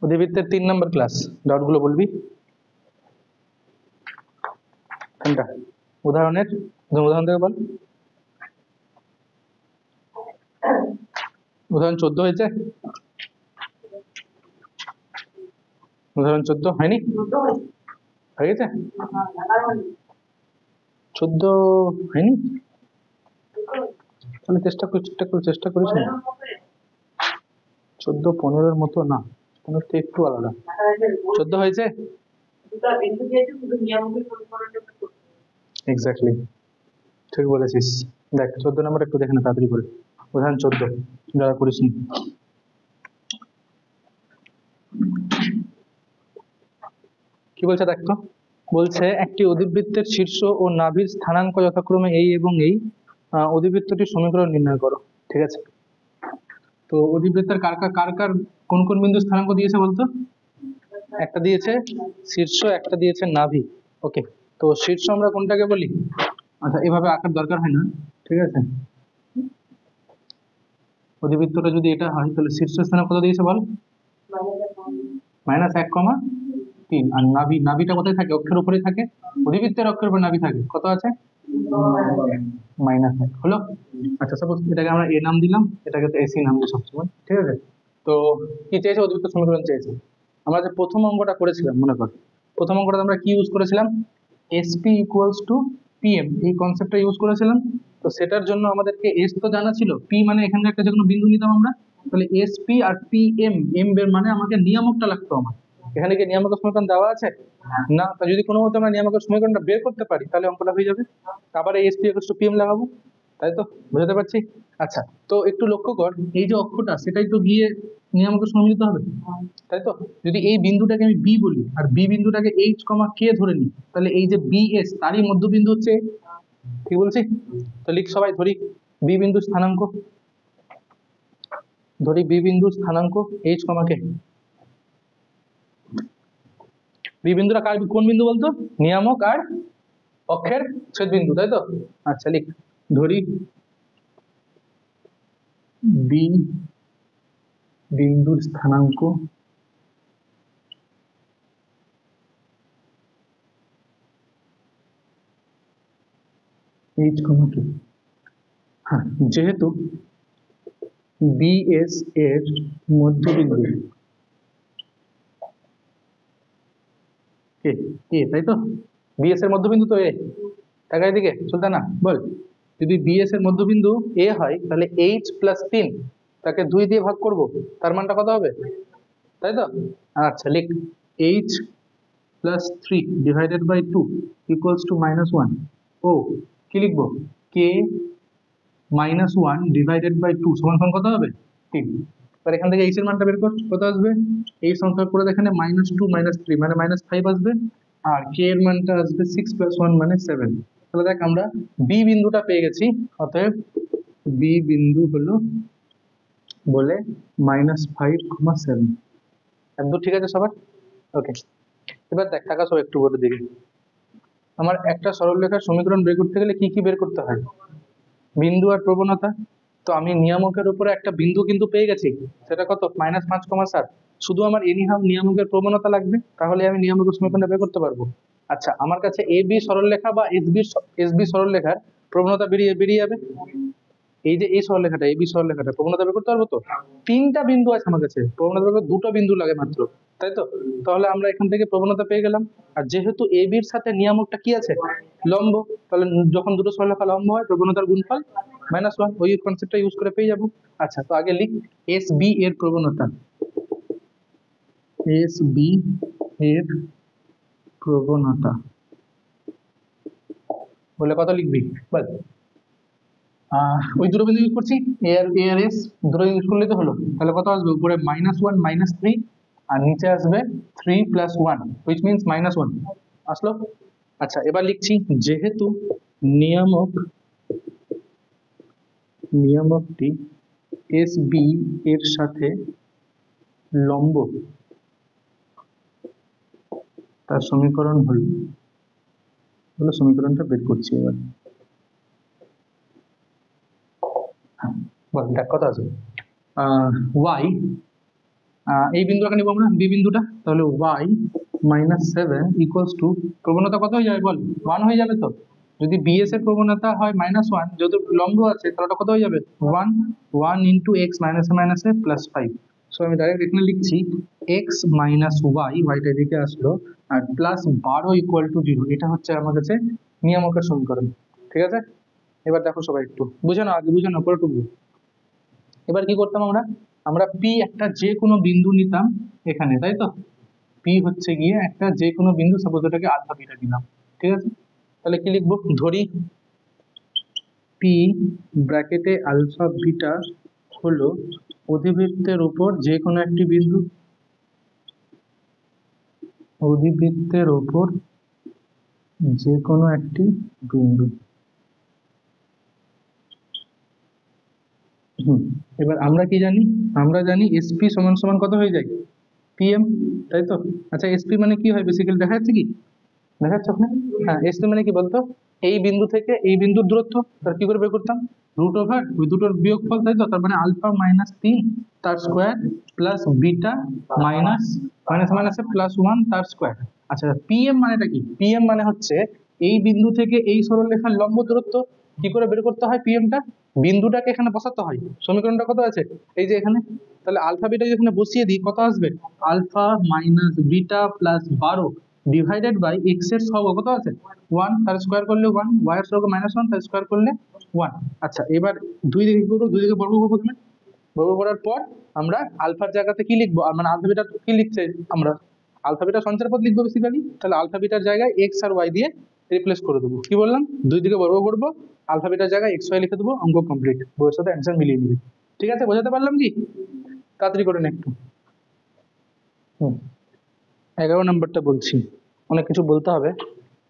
অধিবৃত্তের 3 নম্বর class, ডাউটগুলো বলবি কোনটা? উদাহরণের উদাহরণ থেকে বল। উদাহরণ 14 হয়েছে? উদাহরণ 14 হয়নি? হয়ে গেছে? 14 হয়নি? তাহলে চেষ্টা করিস না। 14-15 মতো না, 15 তো একটু আলাদা। 14 হয়েছে? এক্স্যাক্টলি, ঠিক বলেছিস। দেখ 14 নম্বর একটু দেখে না তাড়াতাড়ি করে। উদাহরণ 14 যারা করিস নি। কি বলছে দেখ তো, বলছে একটি অধিবৃত্তের শীর্ষ ও নাভির স্থানাঙ্ক যথাক্রমে এই এবং এই, অধিবৃত্তটির সমীকরণ নির্ণয় করো। ঠিক আছে, তো অধিবৃত্তের কার কার কোন কোন বিন্দু স্থানাঙ্ক দিয়েছে বলতো? একটা দিয়েছে শীর্ষ, একটা দিয়েছে নাভি। ওকে, তো শীর্ষ আমরা কোনটাকে বলি? আচ্ছা, এভাবে আঁকার দরকার হয় না, ঠিক আছে। অধিবৃত্তটা যদি এটা হয় তাহলে শীর্ষ স্থানাঙ্ক কত দিয়েছে বল? -1,3। আর নাভিটা কোথায় থাকে? অক্ষের উপরে থাকে। অধিবৃত্তের অক্ষের উপর নাভি থাকে, কত আছে? -1 হলো। আচ্ছা, সাপোজ এটাকে আমরা এ নাম দিলাম, এটাকে তো এসি নাম দিই সবসময়, ঠিক আছে। তো কি চেয়েছে? অধিবৃত্ত সমীকরণ চেয়েছে। আমরা যে প্রথম অঙ্কটা করেছিলাম মনে কর, প্রথম অঙ্কটা আমরা কি ইউজ করেছিলাম? এসপি ইকুয়ালস টু পিএম, এই কনসেপ্টটা ইউজ করেছিলাম। তো সেটার জন্য আমাদেরকে এস তো জানা ছিল, পি মানে এখানে একটা যে কোনো বিন্দু নিতাম আমরা, তাহলে এসপি আর পিএম, এম এর মানে আমাকে নিয়ামকটা লাগতো আমার। এখানে কি নিয়ামকের সমীকরণ দেওয়া আছে? না। তা যদি কোনো মতে আমরা নিয়ামকের সমীকরণটা বের করতে পারি তাহলে অঙ্কটা হয়ে যাবে। আবার এই এসপি ইকুয়ালস টু পিএম লাগাবো, তাই তো? বুঝতে পারছি? আচ্ছা, তো একটু লক্ষ্য কর, এই যে অক্ষটা সেটাই তো গিয়ে নিয়ামকের সম্মিলিত হবে, তাই তো? যদি এই বিন্দুটাকে আমি বি বলি আর বি বিন্দুটাকে এইচ কমা কে ধরে নিই, তাহলে এই যে বিএস তারই মধ্যবিন্দু হচ্ছে, ঠিক বলছি তো? লিখ সবাই, ধরি বি বিন্দু স্থানাঙ্ক, ধরি বি বিন্দু স্থানাঙ্ক এইচ কমা কে। বি বিন্দুটা কার কোন বিন্দু বলতো? নিয়ামক আর অক্ষের ছেদ বিন্দু, তাই তো? আচ্ছা, লিখ, ধরি বি বিন্দুর স্থানাঙ্ক এইচ কমা কে। হ্যাঁ, যেহেতু বিএস এর মধ্যবিন্দু কে, এ, তাই তো? বিএস এর মধ্যবিন্দু তো এ, টাকা এদিকে সুলতানা বল, যদি বিএস এর মধ্যবিন্দু এ হয় তাহলে এইচ প্লাস 3 তাকে 2 দিয়ে ভাগ করব, তার মানটা কত হবে? তাই তো? আচ্ছা, লিখ h plus 3 divided by 2 equals to -1। ও কি লিখবো? কে -1 ডিভাইডেড বাই 2 সমান কত হবে? 3। এবার এখান থেকে এইচ এর মানটা বের কর, কত আসবে? এই সংখ্যা করে এখানে -2 -3 মানে -5 আসবে, আর কে এর মানটা আসবে 6 + 1 মানে 7। তাহলে দেখ আমরা বি বিন্দুটা পেয়ে গেছি, অতএব বি বিন্দু হলো বলে -5,7। একদম ঠিক আছে সবার? ওকে, এবার দেখ টাকা সব একটু বড় দিকে। আমার একটা সরলরেখার সমীকরণ বের করতে গেলে কি কি বের করতে হয়? বিন্দু আর প্রবণতা। তো আমি নিয়ামকের উপরে একটা বিন্দু কিন্তু পেয়ে গেছি, সেটা কত? -5,7। শুধু আমার এনিহাউ নিয়ামকের প্রবণতা লাগবে, তাহলে আমি নিয়ামকের সমীকরণটা বের করতে পারবো। আচ্ছা, আমার কাছে এ বি সরলরেখা বা এস বি সরলরেখার প্রবণতা বেরিয়ে যাবে। এই যে এই সরলরেখাটা, এই বি সরলরেখাটা প্রবণতা বের করতে পারবো তো? 3টা বিন্দু আছে আমার কাছে, প্রবণতা বের করতে 2টো বিন্দু লাগে মাত্র, তাই তো? তাহলে আমরা এখান থেকে প্রবণতা পেয়ে গেলাম। আর যেহেতু এ বির সাথে নিয়ামকটা কি আছে? লম্ব, তাহলে যখন দুটো সরলরেখা লম্ব হয় প্রবণতার গুণফল -1, ওই কনসেপ্টটা ইউজ করে পেয়ে যাবো। আচ্ছা, তো আগে লিখ এস বি এর প্রবণতা। এস বি এর প্রবণতা বলে কত লিখবি বল? ওই দুটো বিন্দু ইউজ করছি, এ আর এস, দুটো ইউজ করলেই তো হলো। তাহলে কত আসবে? উপরে -1 -3 আর নিচে আসবে 3 + 1 which means -1 আসলো। আচ্ছা, এবার লিখছি যেহেতু নিয়ামকটি এস বি এর সাথে লম্ব, তার সমীকরণ হলো সমীকরণটা বের করছি এবার। বল দেখ কত আছে? y এই বিন্দুটাকে নিবো আমরা, বি বিন্দুটা, তাহলে y minus seven equals to, প্রবণতা কত হয়ে যাবে বল, 1 হয়ে যাবে তো। যদি বিএস এর প্রবণতা হয় -1, যেহেতু লম্ব আছে তাহলে ওটা কত হয়ে যাবে 1, 1 ইন্টু এক্স মাইনাসে মাইনাসে প্লাস 5। সো আমি ডাইরেক্ট এখানে লিখছি এক্স মাইনাস ওয়াই, ওয়াইটা এদিকে আসলো, আর প্লাস 12 ইকুয়াল টু 0। এটা হচ্ছে আমার কাছে নিয়ামকের সমীকরণ। ঠিক আছে, এবার দেখো সবাই একটু বুঝে নাও, আগে বুঝে নাও পরে টুকু। এবার কি করতাম আমরা, আমরা পি একটা যে কোনো বিন্দু নিতাম এখানে, তাই তো। পি হচ্ছে গিয়ে একটা যে কোনো বিন্দু, সাপোজ ওটাকে আলফা বিটা নিলাম। ঠিক আছে, তাহলে কি লিখবো, ধরি পি ব্র্যাকেটে আলফা বিটা হলো অধিবৃত্তের উপর যে কোনো একটি বিন্দু, অধিবৃত্তের উপর যে কোনো একটি বিন্দু। এবার আমরা কি জানি, আমরা জানি এসপি সমান সমান কত হয়ে যায়, পিএম, তাই তো। আচ্ছা এসপি মানে কি হয় বেসিক্যালি, দেখা যাচ্ছে কি, দেখা যাচ্ছে ওখানে, হ্যাঁ এসপি মানে কি বলতো, এই বিন্দু থেকে এই বিন্দুর দূরত্ব, তার কি করে বের করতাম, রুট ওভার ওই দুটোর বিয়োগফল, তাই তো। তার মানে আলফা মাইনাস 3 তার square plus beta minus minus মাইনাসে প্লাস 1 তার স্কোয়ার। আচ্ছা পিএম মানেটা কি, পিএম মানে হচ্ছে এই বিন্দু থেকে এই সরলরেখার লম্ব দূরত্ব। কি করে বের করতে হয় পিএমটা, বিন্দুটাকে এখানে বসাতে হয়, সমীকরণটা কত আছে এই যে এখানে, তাহলে আলফা বিটা এখানে বসিয়ে দিই কত আসবে, alpha minus beta plus 12 divided by x এর সহগ কত আছে 1, তার স্কোয়ার করলে 1, ওয়াই এর সহগ -1 তার স্কোয়ার করলে 1। আচ্ছা এবার দুই দিকে কি করবো, দুই দিকে বর্গ করবো প্রথমে, বর্গ করার পর আমরা আলফার জায়গাতে কি লিখবো, আর মানে আলফা বিটা কি লিখছে আমরা, আলফা বিটা সঞ্চার পদ লিখবো বেসিক্যালি, তাহলে আলফা বিটার জায়গায় এক্স আর ওয়াই দিয়ে রিপ্লেস করে দেবো। কি বললাম, দুই দিকে বর্গ করবো, আলফা বিটার জায়গায় এক্স ওয়াই লিখে দেবো, অঙ্ক কমপ্লিট, বইয়ের সাথে অ্যান্সার মিলিয়ে নিবি। ঠিক আছে, বোঝাতে পারলাম কি, তাড়াতাড়ি করে নে একটু। 11 নম্বরটা বলছি, অনেক কিছু বলতে হবে,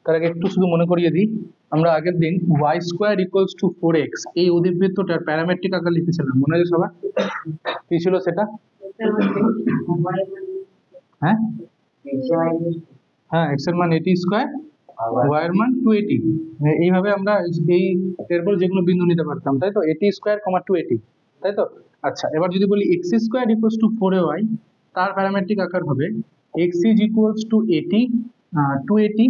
তার আগে একটু শুধু মনে করিয়ে দিই। আমরা আগের দিন Y square equals two 4x এই অধিবৃত্তটার প্যারামেট্রিক আকার লিখেছিলাম, মনে আছে সবার, কি ছিল সেটা, হ্যাঁ হ্যাঁ এক্স এর মান 80 স্কোয়ার, ওয়াই এর মান 280। এইভাবে আমরা এই এরপর যে কোনো বিন্দু নিতে পারতাম, তাই তো, 80 স্কোয়ার, 280, তাই তো। আচ্ছা এবার যদি বলি x square equals two 4ay, তার প্যারামেট্রিক আকার হবে x is equals to 80, 280,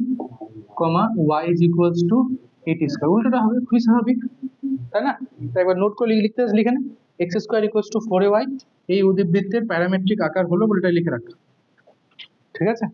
y is equals to 80 square, উল্টোটা হবে, খুবই স্বাভাবিক, তাই না। তাই একবার নোট করে লিখতে লিখে নে, x square equals two 4ay এই অধিবৃত্তের প্যারামেট্রিক আকার হলো বলে এটা লিখে রাখ। ঠিক আছে,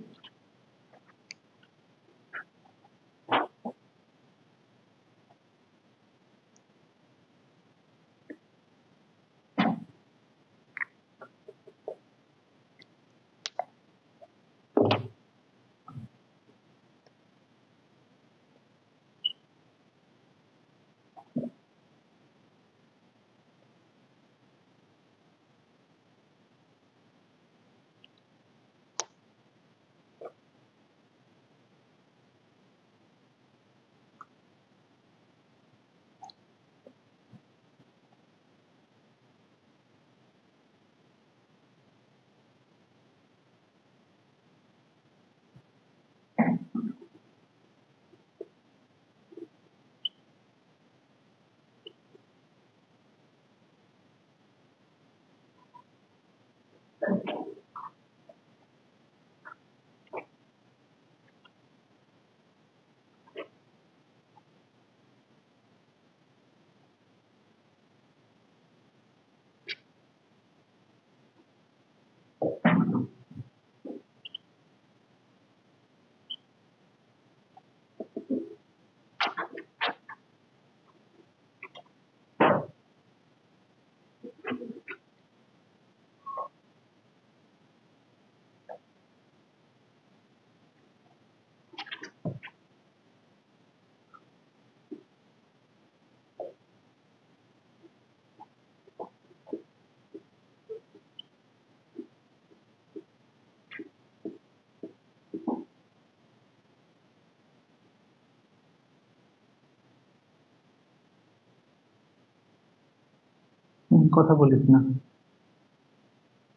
কথা বলিস না,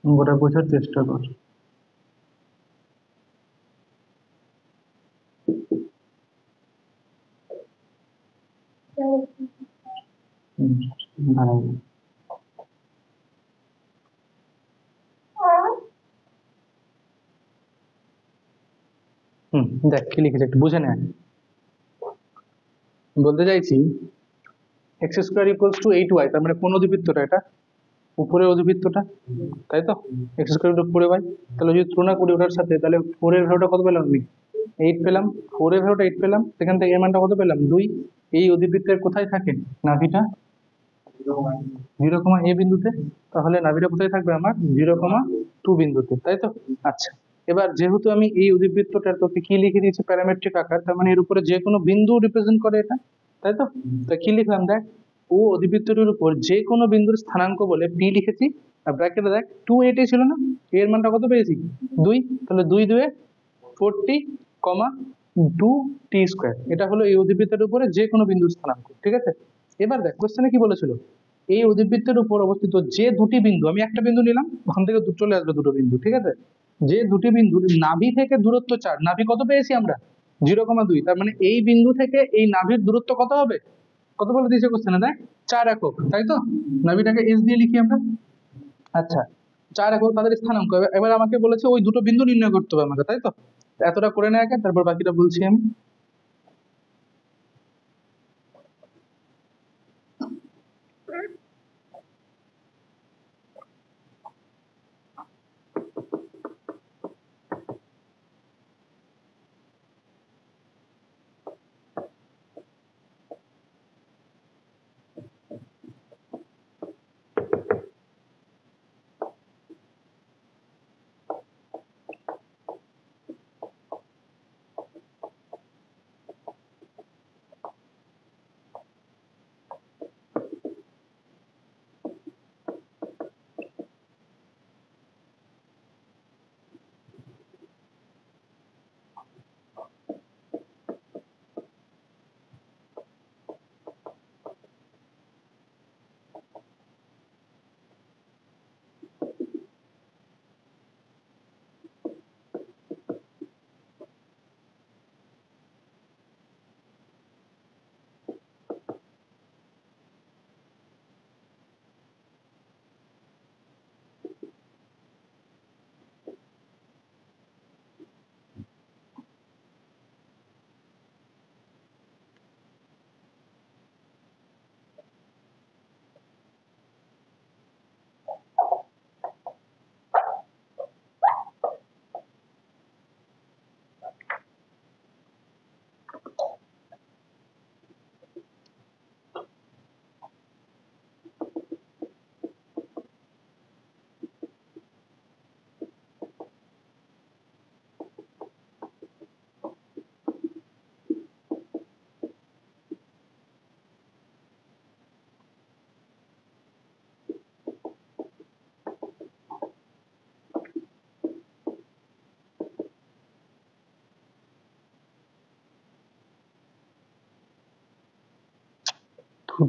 ওটা বোঝার চেষ্টা কর। দাঁড়াও। দেখ কি লিখেছে একটু বুঝে নে। বলতে চাইছি x square equals two 8y, তার মানে কোন অধিবৃত্তটা এটা? উপরের অধিবৃত্তটা, তাই তো? এক্স স্কোয়ার উপরে y, তাহলে যদি তুলনা করি ওটার সাথে, তাহলে 4 এর ভ্যালুটা কত পেলাম আমি? 8 পেলাম। 4 এর ভ্যালুটা 8 পেলাম, সেখান থেকে এর মানটা কত পেলাম? 2। এই অধিবৃত্তের কোথায় থাকে নাভিটা? 0, a বিন্দুতে। তাহলে নাভিটা কোথায় থাকবে আমার? 0,2 বিন্দুতে, তাই তো? আচ্ছা, এবার যেহেতু আমি এই অধিবৃত্তটার তোকে কি লিখে দিয়েছি প্যারামেট্রিক আকার, তার মানে এর উপরে যে কোনো বিন্দু রিপ্রেজেন্ট করে এটা, তাই তো? তা কি লিখলাম দেখ, ও অধিবৃত্তটির উপর যে কোনো বিন্দুর স্থানাঙ্ক বলে পি লিখেছি, আর ব্র্যাকেটে দেখ 280 ছিল না, এর মানটা কত পেয়েছি? 2। তাহলে 2 2 40, 2t স্কোয়ার, এটা হলো এই অধিবৃত্তের উপরে যে কোনো বিন্দুর স্থানাঙ্ক, ঠিক আছে? এবার দেখ কোশ্চেনে কি বলেছিল, এই অধিবৃত্তের উপর অবস্থিত যে দুটি বিন্দু, আমি একটা বিন্দু নিলাম, ওখান থেকে চলে আসবে দুটো বিন্দু, ঠিক আছে? যে দুটি বিন্দুর নাভি থেকে দূরত্ব 4, নাভি কত পেয়েছি আমরা? 0,2, তার মানে এই বিন্দু থেকে এই নাভির দূরত্ব কত হবে? কত বলে দিয়েছে কোশ্চেনে দেখ, 4 একক, তাই তো? নাভিটাকে এস দিয়ে লিখি আমরা। আচ্ছা, 4 একক তাদের স্থানাঙ্ক। এবার আমাকে বলেছে ওই দুটো বিন্দু নির্ণয় করতে হবে আমাকে, তাই তো? এতটা করে নেয় আগে, তারপর বাকিটা বলছি আমি।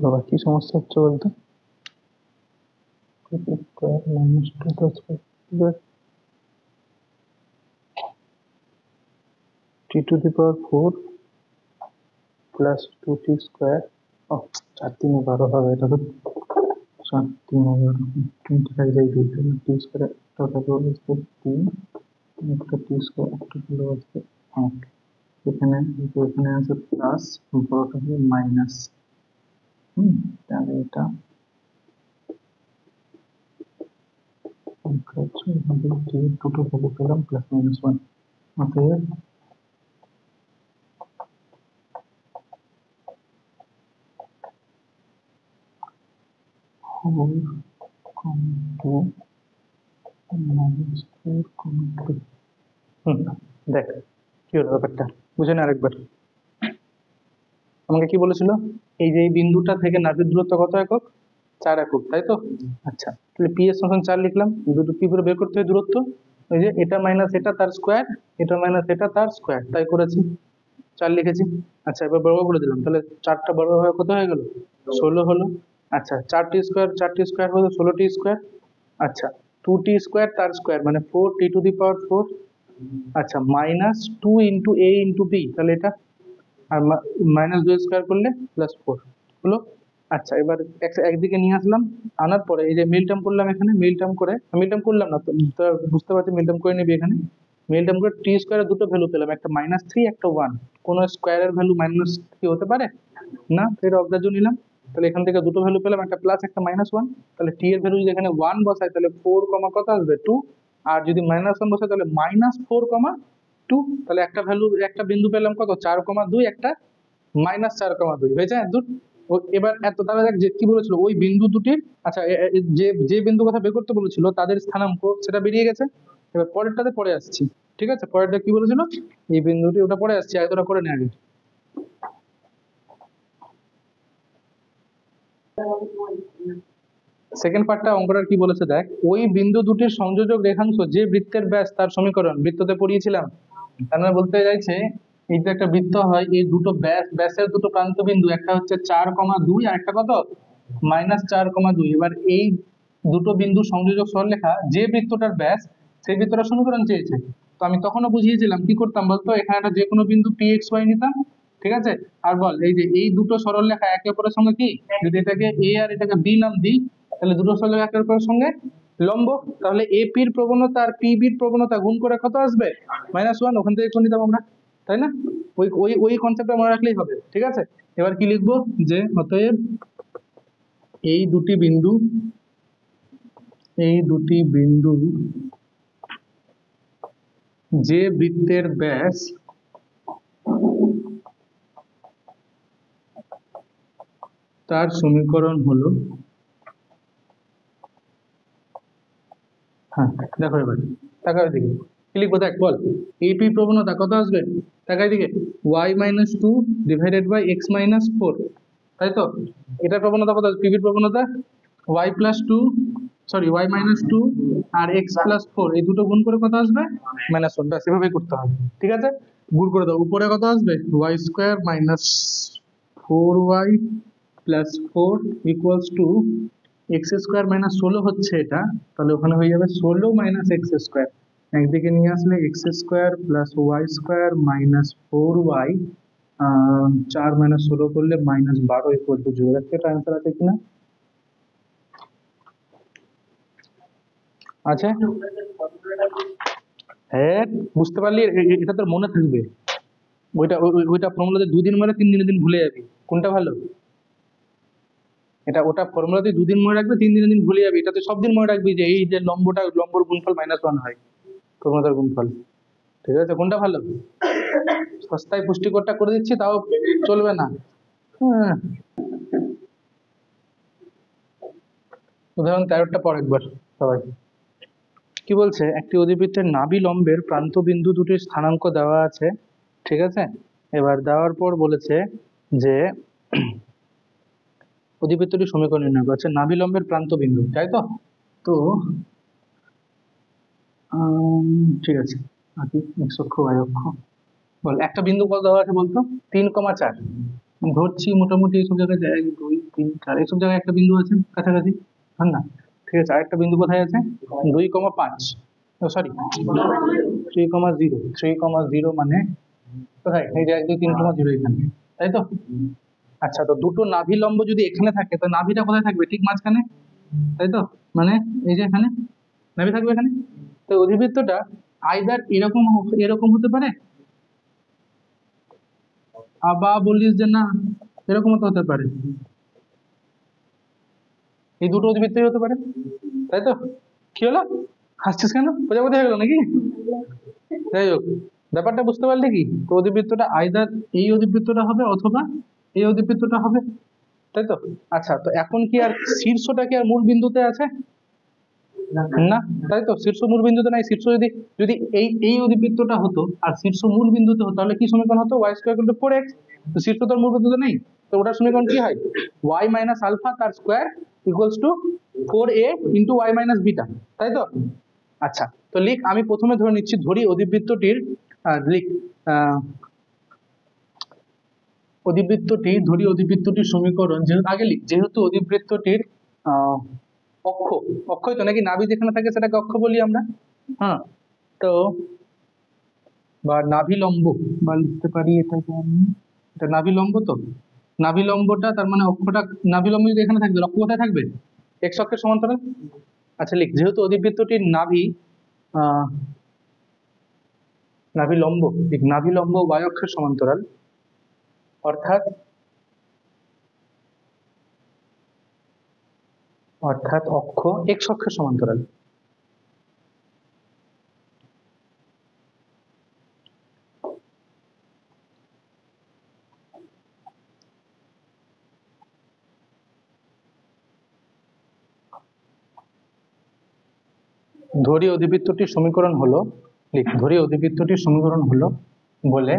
বাবা কি সমস্যা হচ্ছে বলতো? t⁴ প্লাস 2t স্কোয়ার, 4 3 12 হবে, এটা তো 4 3 12 টি স্কোয়ার, একটা হলো 3, একটা টি স্কোয়ার, একটা হলো 1। এখানে এখানে আছে প্লাস, বড়টা হলো মাইনাস। তাহলে এটা দুটো ভ্যালু পেলাম প্লাস মাইনাস 1, অতএব দেখ কি হলো ব্যাপারটা, বুঝে না আরেকবার। আমাকে কি বলেছিল, এই যে এই বিন্দুটা থেকে নাভির দূরত্ব কত একক? 4 একক, তাই তো? আচ্ছা, তাহলে পি এর সমান 4 লিখলাম। দুটো কি করে বের করতে হয় দূরত্ব? ওই যে এটা মাইনাস এটা তার স্কোয়ার, এটা মাইনাস এটা তার স্কোয়ার, তাই করেছি, 4 লিখেছি। আচ্ছা, এবার বর্গ করে দিলাম, তাহলে 4টা বর্গ হয়ে কত হয়ে গেল? 16 হলো। আচ্ছা, 4টি স্কোয়ার হলো 16টি স্কোয়ার। আচ্ছা, 2t স্কোয়ার তার স্কোয়ার মানে 4t⁴। আচ্ছা, minus 2 into a into b, তাহলে এটা, আর মাইনাস 2 স্কোয়ার করলে প্লাস 4 হলো। আচ্ছা, এবার একদিকে নিয়ে আসলাম, আনার পরে এই যে মিল টার্ম করলাম, এখানে মিল টার্ম করে, মিল টার্ম করলাম না তো বুঝতে পারছি, মিল টার্ম করে নিবি এখানে। মিল টার্ম করে টি স্কোয়ারের দুটো ভ্যালু পেলাম, একটা -3 একটা 1। কোনো স্কোয়ারের ভ্যালু -3 হতে পারে না, তো এটা অগ্রাহ্য নিলাম। তাহলে এখান থেকে দুটো ভ্যালু পেলাম, একটা প্লাস একটা -1। তাহলে টি এর ভ্যালু যদি এখানে 1 বসাই তাহলে 4 কমা কত আসবে 2, আর যদি -1 বসাই তাহলে -4,2। তাহলে একটা ভ্যালু একটা বিন্দু পেলাম কত 4,2, একটা -4,2 হয়েছে দূর। এবার এত তাহলে দেখ যে কি বলেছিল ওই বিন্দু দুটির, আচ্ছা যে যে বিন্দু কথা বের করতে বলেছিল তাদের স্থানাঙ্ক সেটা বেরিয়ে গেছে। এবার পরেরটাতে পরে আসছি, ঠিক আছে? পরেরটা কি বলেছিল, এই বিন্দুটি, ওটা পরে আসছি, আয়তটা করে নে আগে। সেকেন্ড পার্টটা অঙ্কটার কি বলেছে দেখ, ওই বিন্দু দুটির সংযোজক রেখাংশ যে বৃত্তের ব্যাস তার সমীকরণ। বৃত্ততে পড়িয়েছিলাম, তার মানে বলতে চাইছে এই যে একটা বৃত্ত হয়, এই দুটো ব্যাসের দুটো প্রান্ত বিন্দু, একটা হচ্ছে 4,2 আর একটা কত -4,2। এবার এই দুটো বিন্দু সংযোজক সরলরেখা যে বৃত্তটার ব্যাস, সেই বৃত্তটার সমীকরণ চেয়েছে। তো আমি তখনও বুঝিয়েছিলাম কি করতাম বলতো, এখানে একটা যে কোনো বিন্দু পি এক্স ওয়াই নিতাম, ঠিক আছে? আর বল এই যে এই দুটো সরলরেখা একে অপরের সঙ্গে কি, যদি এটাকে এ আর এটাকে বি নাম দিই, তাহলে দুটো সরলরেখা একে অপরের সঙ্গে লম্ব। তাহলে এপির প্রবণতা আর পিবির প্রবণতা গুণ করে কত আসবে -1, ওখান থেকে করে নিতাম আমরা, তাই না? ওই ওই ওই কনসেপ্টটা মনে রাখলেই হবে, ঠিক আছে? এবার কি লিখবো, যে অতএব এই দুটি বিন্দু যে বৃত্তের ব্যাস তার সমীকরণ হলো, হ্যাঁ দেখো এবার তাকাও এদিকে, কি লিখবো দেখ বল, এপি প্রবণতা কত আসবে, তাকাও এদিকে, y-2 ডিভাইডেড বাই x-4, তাই তো? এটার প্রবণতা কত, পিবির প্রবণতা y+2 আর x+4, এই দুটো গুণ করে কত আসবে -1, ব্যাস এভাবেই করতে হবে, ঠিক আছে? গুণ করে দাও, উপরে কত আসবে y² - 4y + 4 = x² - 16 হচ্ছে এটা, তাহলে ওখানে হয়ে যাবে 16 - x²। একদিকে নিয়ে আসলে x² + y² - 4y, 4 - 16 করলে -12 = 0। দেখতে এটা অ্যান্সার আছে কিনা, আছে? হ্যাঁ বুঝতে পারলি, এটা তোর মনে থাকবে। ওইটা ফর্মুলাতে 2 দিন মনে, 3 দিন ভুলে যাবি, কোনটা ভালো? ওটা ফর্মুলাতে 2 দিন মনে রাখবে, 3 দিন ভুলে যাবি। এটাতে সব দিন মনে রাখবি যে এই যে লম্বর গুণফল -1 হয়, প্রবণতার গুণফল, ঠিক আছে? কোনটা ভালো? সস্তায় পুষ্টিকরটা করে দিচ্ছি তাও চলবে না। হ্যাঁ, উদাহরণ 13টা পর একবার সবাই। কি বলছে, একটি অধিবৃত্তের নাভি লম্বের প্রান্ত বিন্দু দুটির স্থানাঙ্ক দেওয়া আছে, ঠিক আছে? এবার দেওয়ার পর বলেছে যে অধিবৃত্তটির সমীকরণ নির্ণয় করছে নাভি লম্বের প্রান্ত বিন্দু, তাই তো? তো ঠিক আছে, আঁকি x অক্ষ y অক্ষ। বল একটা বিন্দু কত দেওয়া আছে বলতো, 3,4 ধরছি, মোটামুটি এইসব জায়গায় 1 2 3 4 এইসব জায়গায় একটা বিন্দু আছে কাছাকাছি, হ্যাঁ না? ঠিক আছে, আরেকটা বিন্দু কোথায় আছে 2,5, সরি 3,0 মানে কোথায়, এই যে 1 2 3,0 এখানে, তাই তো? আচ্ছা, তো দুটো নাভি লম্ব যদি এখানে থাকে তো নাভিটা কোথায় থাকবে, ঠিক মাঝখানে, তাই তো? মানে এই যে এখানে নাভি থাকবে এখানে। তো অধিবৃত্তটা আইদার এরকম হতে পারে, আবার বলিস যে না এরকমও তো হতে পারে, এই দুটো অধিবৃত্তই হতে পারে, তাই তো? কি হলো, হাসছিস কেন, প্রজাপতি হয়ে গেল নাকি? যাই হোক, ব্যাপারটা বুঝতে পারলে কি, তো অধিবৃত্তটা আইদার এই অধিবৃত্তটা হবে অথবা এই অধিবৃত্তটা হবে, তাই তো? আচ্ছা, তো এখন কি আর শীর্ষটা কি আর মূল বিন্দুতে আছে না, তাই তো? শীর্ষ মূল বিন্দুতে নাই। শীর্ষ যদি যদি এই অধিবৃত্তটা হতো আর শীর্ষ মূল বিন্দুতে হতো, তাহলে কি সমীকরণ হতো, y² = 4x। তো শীর্ষ তো মূল বিন্দুতে নেই, তো ওটার সমীকরণ কি হয়, y - α তার স্কোয়ার = 4a × y - β, তাই তো? আচ্ছা, তো লিখ, আমি প্রথমে ধরে নিচ্ছি, ধরি অধিবৃত্তটির লিখ অধিবৃত্তটির সমীকরণ, যেহেতু আগে লিখ, যেহেতু অধিবৃত্তটির আহ অক্ষই তো নাকি, নাভি যেখানে থাকে সেটাকে অক্ষ বলি আমরা, হ্যাঁ? তো বা নাভি লম্ব, বা লিখতে পারি এটাকে আমি, এটা নাভি লম্ব, তো নাভি লম্বটা তার মানে অক্ষটা, নাভি লম্ব যদি এখানে থাকবে অক্ষ কোথায় থাকবে, x অক্ষের সমান্তরাল। আচ্ছা লিখ, যেহেতু অধিবৃত্তটির নাভি আহ নাভিলম্ব, ঠিক নাভিলম্ব y অক্ষের সমান্তরাল, অর্থাৎ অক্ষ x অক্ষের সমান্তরাল। ধরি অধিবৃত্তটির সমীকরণ হলো, ধরি অধিবৃত্তটির সমীকরণ হলো বলে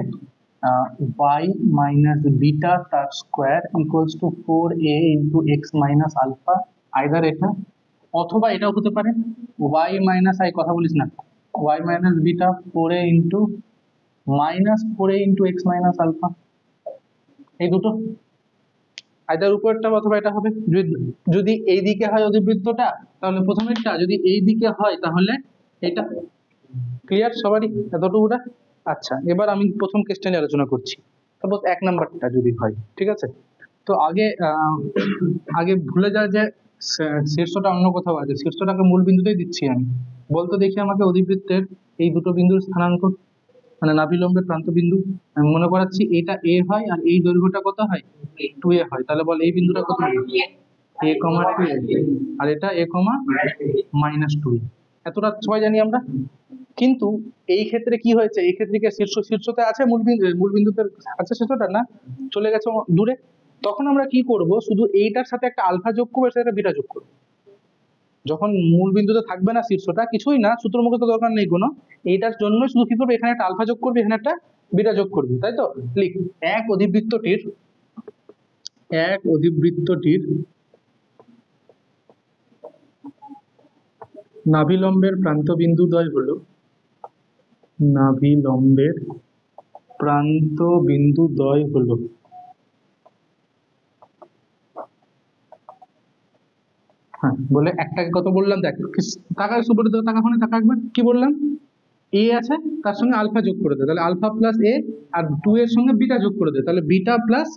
y মাইনাস বিটা তার square equals to 4a into x minus alpha, either এটা অথবা এটাও হতে পারে y মাইনাস আই, কথা বলিস না, y minus beta 4a into minus 4a into x minus alpha, এই দুটো আইদার উপরেরটা অথবা এটা হবে। যদি এই দিকে হয় অধিবৃত্তটা তাহলে প্রথমেরটা, যদি এই দিকে হয় তাহলে এটা। ক্লিয়ার সবারই এতটুকুটা? আচ্ছা, এবার আমি প্রথম কেসটা নিয়ে আলোচনা করছি। সাপোজ 1 নাম্বারটা যদি হয়, ঠিক আছে? তো আগে ভুলে যায় যে শীর্ষটা অন্য কোথাও আছে, শীর্ষটাকে মূল বিন্দুতেই দিচ্ছি আমি। বলতো দেখি আমাকে অধিবৃত্তের এই দুটো বিন্দুর স্থানাঙ্ক, মানে নাভিলম্বের প্রান্ত বিন্দু। আমি মনে করাচ্ছি এটা a হয় আর এই দৈর্ঘ্যটা কত হয়, 2a হয়। তাহলে বল এই বিন্দুটা কত হয়, a, 2a, আর এটা a, মাইনাস 2a। এতটা সবাই জানি আমরা। কিন্তু এই ক্ষেত্রে কি হয়েছে, এই ক্ষেত্রে কি শীর্ষতে আছে মূল বিন্দুতে আছে শীর্ষটা, না চলে গেছে দূরে। তখন আমরা কি করব, শুধু এইটার সাথে একটা আলফা যোগ করবো, সেটা বিটা যোগ করবো। যখন মূল বিন্দুতে থাকবে না শীর্ষটা, কিছুই না, সূত্র মুখস্থ দরকার নেই কোনো, এইটার জন্য শুধু কি করবে, এখানে একটা আলফা যোগ করবে, এখানে একটা বিটা যোগ করবে, তাই তো? লিখ, এক অধিবৃত্তটির নাভিলম্বের প্রান্ত বিন্দুদ্বয় হলো, নাভিলম্বের প্রান্ত বিন্দুদ্বয় হলো, হ্যাঁ বলে একটাকে কত বললাম, দেখ টাকা সুপরে দেবো, টাকা ফোনে টাকা একবার কি বললাম, এ আছে তার সঙ্গে আলফা যোগ করে দে, তাহলে আলফা প্লাস এ, আর 2 এর সঙ্গে বিটা যোগ করে দে, তাহলে বিটা প্লাস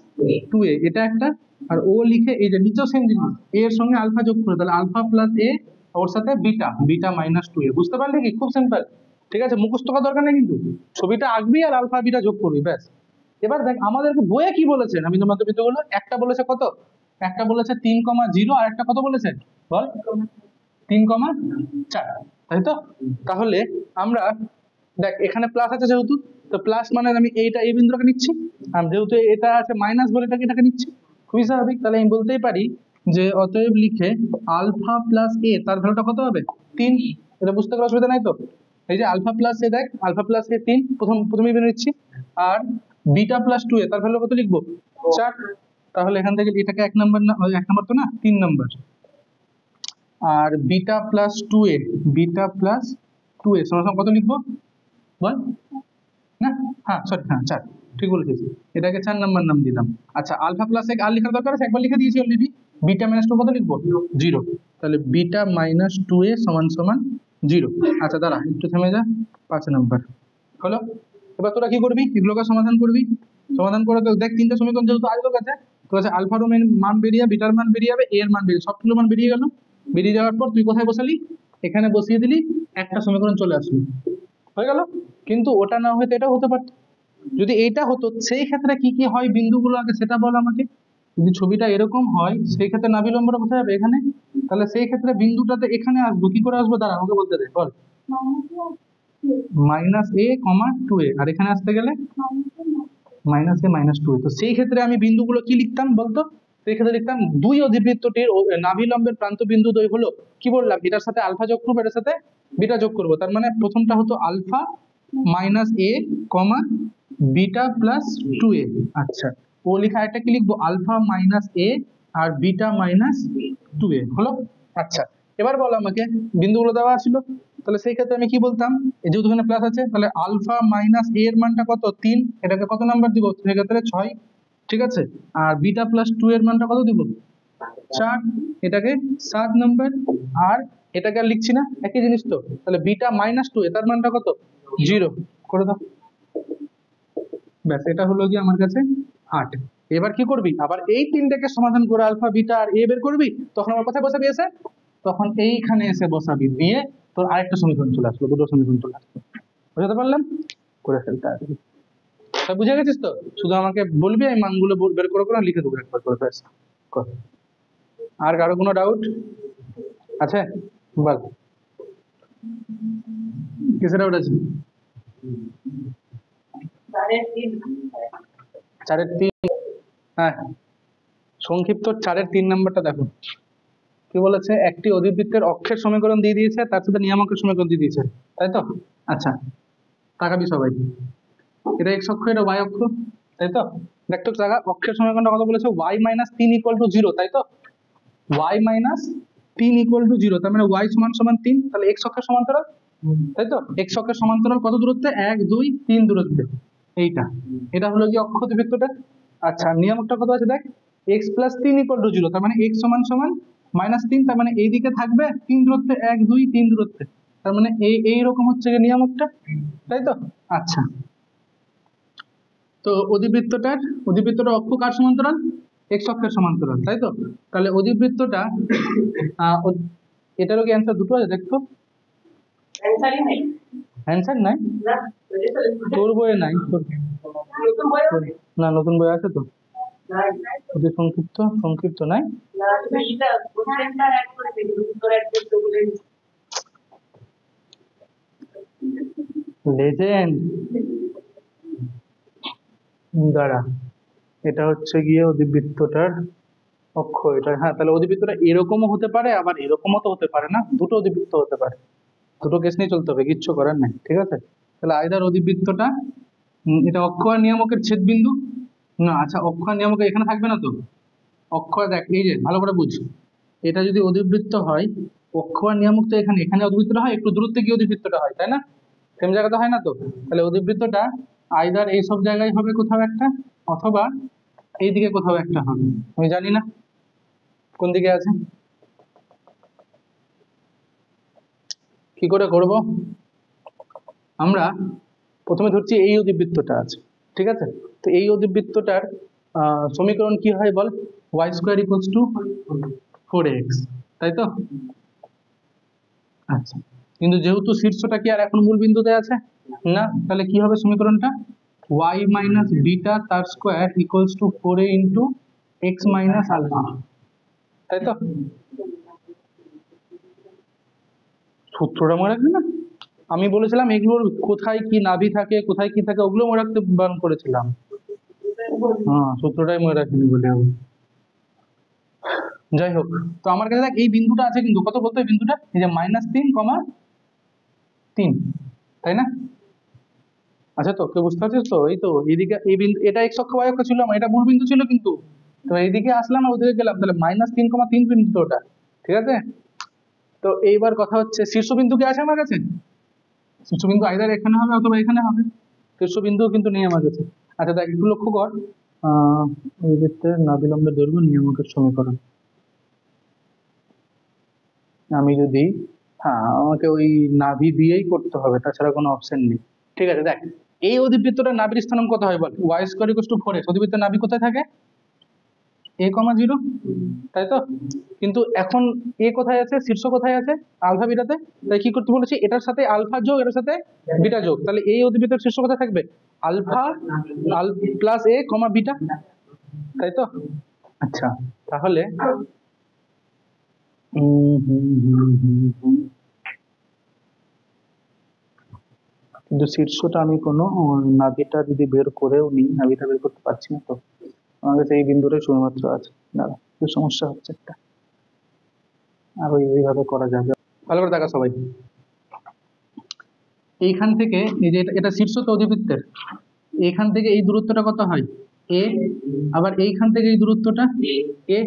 2a, এটা একটা। আর ও লিখে এই যে নিচেও সেম জিনিস, এ এর সঙ্গে আলফা যোগ করে, তাহলে আলফা প্লাস এ, ওর সাথে বিটা মাইনাস 2a। বুঝতে পারলে কি? খুব সিম্পল, ঠিক আছে? মুখস্থ করার দরকার নেই, কিন্তু ছবিটা আঁকবি আর আলফা বিটা যোগ করবি, ব্যাস। এবার দেখ আমাদেরকে বইয়ে কি বলেছেন, আমি তোমাদের বিন্দুগুলো, একটা বলেছে কত, একটা বলেছে 3,0, আর একটা কত বলেছে বল, 3,4, তাই তো? তাহলে আমরা দেখ এখানে প্লাস আছে যেহেতু, তো প্লাস মানে আমি এইটা এই বিন্দুটাকে নিচ্ছি, আর যেহেতু এটা আছে মাইনাস বলে এটাকে নিচ্ছি, খুবই স্বাভাবিক। তাহলে আমি বলতেই পারি যে অতএব লিখে আলফা প্লাস এ, তার ভ্যালুটা কত হবে, 3। এটা বুঝতে কোনো অসুবিধা নাই তো? এই যে আলফা প্লাস এ, দেখ আলফা প্লাস এ 3, প্রথমেই বের নিচ্ছি। আর বিটা প্লাস 2a, তার ভ্যালু কত লিখবো, 4। তাহলে এখান থেকে এটাকে 1 নাম্বার, না 1 নাম্বার তো না, 3 নাম্বার। আর বিটা প্লাস 2a সমান কত লিখবো বল, না হ্যাঁ সরি, হ্যাঁ 4, ঠিক বলেছিস, এটাকে 4 নাম্বার নাম দিলাম। আচ্ছা, আলফা প্লাস এক আর লেখার দরকার আছে, একবার লিখে দিয়েছি অলরেডি। বিটা মাইনাস 2 কত লিখবো, 0। তাহলে বিটা মাইনাস 2a সমান 0। আচ্ছা দাঁড়া একটু থেমে যা, 5 নাম্বার হলো। এবার তোরা কি করবি, এগুলোকে সমাধান করবি। সমাধান করে তো দেখ তিনটা সমীকরণ যেহেতু আসবে কাছে, তো আছে আলফার মান বেরিয়ে, বিটার মান বেরিয়ে যাবে, এর মান বেরিয়ে, সবগুলো মান বেরিয়ে গেল। বেরিয়ে যাওয়ার পর তুই কোথায় বসালি, এখানে বসিয়ে দিলি, একটা সমীকরণ চলে আসলো, হয়ে গেল। কিন্তু ওটা না হয়তো এটাও হতে পারত। যদি এইটা হতো, সেই ক্ষেত্রে কি কি হয় বিন্দুগুলো আগে সেটা বল আমাকে। যদি ছবিটা এরকম হয়, সেই ক্ষেত্রে নাভিলম্বটা কোথায় যাবে, এখানে। তাহলে সেই ক্ষেত্রে বিন্দুটাতে এখানে আসবো, কি করে আসবো, দাঁড়া আমাকে বলতে দে, বল। -a, 2a, আর এখানে আসতে গেলে -a, -2a। তো সেই ক্ষেত্রে আমি বিন্দুগুলো কি লিখতাম বলতো, সেই ক্ষেত্রে লিখতাম দুই অধিবৃত্তটির নাভিলম্বের প্রান্ত বিন্দুদ্বয় হলো, কি বললাম, এটার সাথে আলফা যোগ করবো, এটার সাথে বিটা যোগ করবো। তার মানে প্রথমটা হতো alpha minus a, beta plus 2a। আচ্ছা, ও লেখা একটা কি লিখবো, আলফা মাইনাস a আর বিটা মাইনাস 2a হলো। আচ্ছা, এবার বল আমাকে, বিন্দুগুলো দেওয়া ছিল, তাহলে সেই ক্ষেত্রে আমি কি বলতাম, যেহেতু এখানে প্লাস আছে, তাহলে আলফা মাইনাস a এর মানটা কত, 3, এটাকে কত নাম্বার দিব, সেক্ষেত্রে 6, ঠিক আছে। আর বিটা প্লাস 2 এর মানটা কত দিব, 4, এটাকে 7 নাম্বার। আর এটাকে আর লিখছি না, একই জিনিস তো। তাহলে বিটা মাইনাস 2 তার মানটা কত, 0 করে দাও, ব্যাস। এটা হলো কি আমার কাছে 8। এবার কি করবি, আবার এই তিনটাকে সমাধান করে আলফা বিটা আর এ বের করবি, তখন আমার কোথায় বসাবি এসে, তখন এইখানে এসে বসাবি, দিয়ে তোর আরেকটা সমীকরণ চলে আসলো, দুটো সমীকরণ চলে আসলো। বুঝতে পারলাম? করে ফেলতে পারবি। সব বুঝে গেছিস তো? শুধু আমাকে বলবি, আমি মানগুলো বের করে করে লিখে দেবো একবার করে, ব্যাস। কর। আর কারো কোনো ডাউট আছে? বল, কিসে ডাউট আছে? 4-3। হ্যাঁ, সংক্ষিপ্ত 4-3 নাম্বারটা দেখো কি বলেছে, একটি অধিবৃত্তের অক্ষের সমীকরণ দিয়ে দিয়েছে, তার সাথে নিয়ামকের সমীকরণ দিয়ে দিয়েছে, তাই তো? আচ্ছা, তাকাবি সবাই, এটা এক্স অক্ষ, এটা ওয়াই অক্ষ, তাই তো? দেখতো জায়গা অক্ষের সমীকরণটা কত বলেছে, y - 3 = 0, তাই তো? y - 3 = 0, তার মানে y = 3, তাহলে এক্স অক্ষের সমান্তরাল, তাই তো? এক্স অক্ষের সমান্তরাল কত দূরত্বে, 1 2 3 দূরত্বে, এইটা, এটা হলো কি অক্ষ অধিবৃত্তটা। আচ্ছা, নিয়ামকটা কত আছে দেখ, x + 3 = 0, তার মানে x = -3, তার মানে এইদিকে থাকবে 3 দূরত্বে, 1 2 3 দূরত্বে, তার মানে এইরকম হচ্ছে গিয়ে নিয়ামকটা, তাই তো? আচ্ছা, তো অধিবৃত্তটা অক্ষ কার সমান্তরাল, এক্স অক্ষের সমান্তরাল, তাই তো? তাহলে অধিবৃত্তটা এটারও কি অ্যান্সার দুটো আছে দেখতো? অ্যান্সার নাই? তোর বইয়ে নাই? না, নতুন বই আছে তো? অতি সংক্ষিপ্ত নাই? লেজেন্ড, দাঁড়া, এটা হচ্ছে গিয়ে অধিবৃত্তটার অক্ষ, এটা, হ্যাঁ, তাহলে অধিবৃত্তটা এরকমও হতে পারে, আবার এরকমও তো হতে পারে না, দুটো অধিবৃত্ত হতে পারে, দুটো কেস নিয়ে চলতে হবে, কিচ্ছু করার নাই, ঠিক আছে? তাহলে আইদার অধিবৃত্তটা এটা অক্ষ আর নিয়ামকের ছেদ বিন্দু, না, আচ্ছা, অক্ষ আর নিয়ামক এখানে থাকবে না তো, অক্ষ, দেখ এই যে ভালো করে বুঝ, এটা যদি অধিবৃত্ত হয়, অক্ষ আর নিয়ামক তো এখানে, এখানে অধিবৃত্তটা হয় একটু দূরত্বে গিয়ে অধিবৃত্তটা হয়, তাই না? সেম জায়গাতে হয় না তো? তাহলে অধিবৃত্তটা আইদার এই সব জায়গায় হবে কোথাও একটা, অথবা এইদিকে কোথাও একটা হবে, আমি জানি না কোন দিকে আছে, কি করে করব আমরা? প্রথমে ধরছি এই অধিবৃত্তটা আছে, ঠিক আছে? তো এই অধিবৃত্তটার সমীকরণ কি হয় বল, y² = 4x, তাই তো? আচ্ছা, কিন্তু যেহেতু শীর্ষটা কি আর এখন মূল বিন্দুতে আছে না, তাহলে কি হবে সমীকরণটা, y - β তার স্কয়ার = 4a × x - α, তাই তো? সূত্রটা মনে রাখবি না? আমি বলেছিলাম এগুলোর কোথায় কি নাভি থাকে, কোথায় কি থাকে, ওগুলো মনে রাখতে বারণ করেছিলাম। হ্যাঁ, সূত্রটাই মনে রাখিনি বলে। যাই হোক, তো আমার কাছে দেখ এই বিন্দুটা আছে, কিন্তু কত বলতো এই বিন্দুটা, এই যে -3,3, তাই না? আচ্ছা, তো কেউ বুঝতে পারছিস তো? এই তো এইদিকে এই বিন্দু, এটা এক্স অক্ষ y অক্ষ ছিল আমার, এটা মূল বিন্দু ছিল, কিন্তু তো এইদিকে আসলাম আর ওদিকে গেলাম, তাহলে -3,3 বিন্দু তো ওটা, ঠিক আছে? তো এইবার কথা হচ্ছে শীর্ষবিন্দু কি আছে আমার কাছে? শীর্ষবিন্দু আইদার এখানে হবে অথবা এখানে হবে, শীর্ষবিন্দুও কিন্তু নেই আমার কাছে। আচ্ছা দেখ, একটু লক্ষ্য কর, এই বৃত্তের নাভিলম্বের দৈর্ঘ্য নিয়ামকের সমীকরণ, আমি যদি, হ্যাঁ, আমাকে ওই নাভি দিয়েই করতে হবে, তাছাড়া কোনো অপশন নেই, ঠিক আছে? দেখ, এই অধিবৃত্তটার নাভির স্থানাঙ্ক কত হয় বল, y² = 4x, অধিবৃত্তের নাভি কোথায় থাকে, a, 0, তাই তো? কিন্তু এখন এ কোথায় আছে, শীর্ষ কোথায় আছে, আলফা বিটাতে, তাই কি করতে বলেছি, এটার সাথে আলফা যোগ, এটার সাথে বিটা যোগ, তাহলে এই অধিবৃত্তের শীর্ষ কোথায় থাকবে, আলফা প্লাস a, বিটা, তাই তো? আচ্ছা, তাহলে কিন্তু শীর্ষটা আমি কোনো নাভিটা যদি বের করেও নিই, নাভিটা বের করতে পারছি না তো, আমার কাছে এই বিন্দুটাই শুধুমাত্র আছে, দাঁড়া, কি সমস্যা হচ্ছে একটা, আর এইভাবে করা যাবে, ভালো করে দেখা সবাই, এইখান থেকে এই যে এটা শীর্ষ তো অধিবৃত্তের, এইখান থেকে এই দূরত্বটা কত হয়, a, আবার এইখান থেকে এই দূরত্বটা a,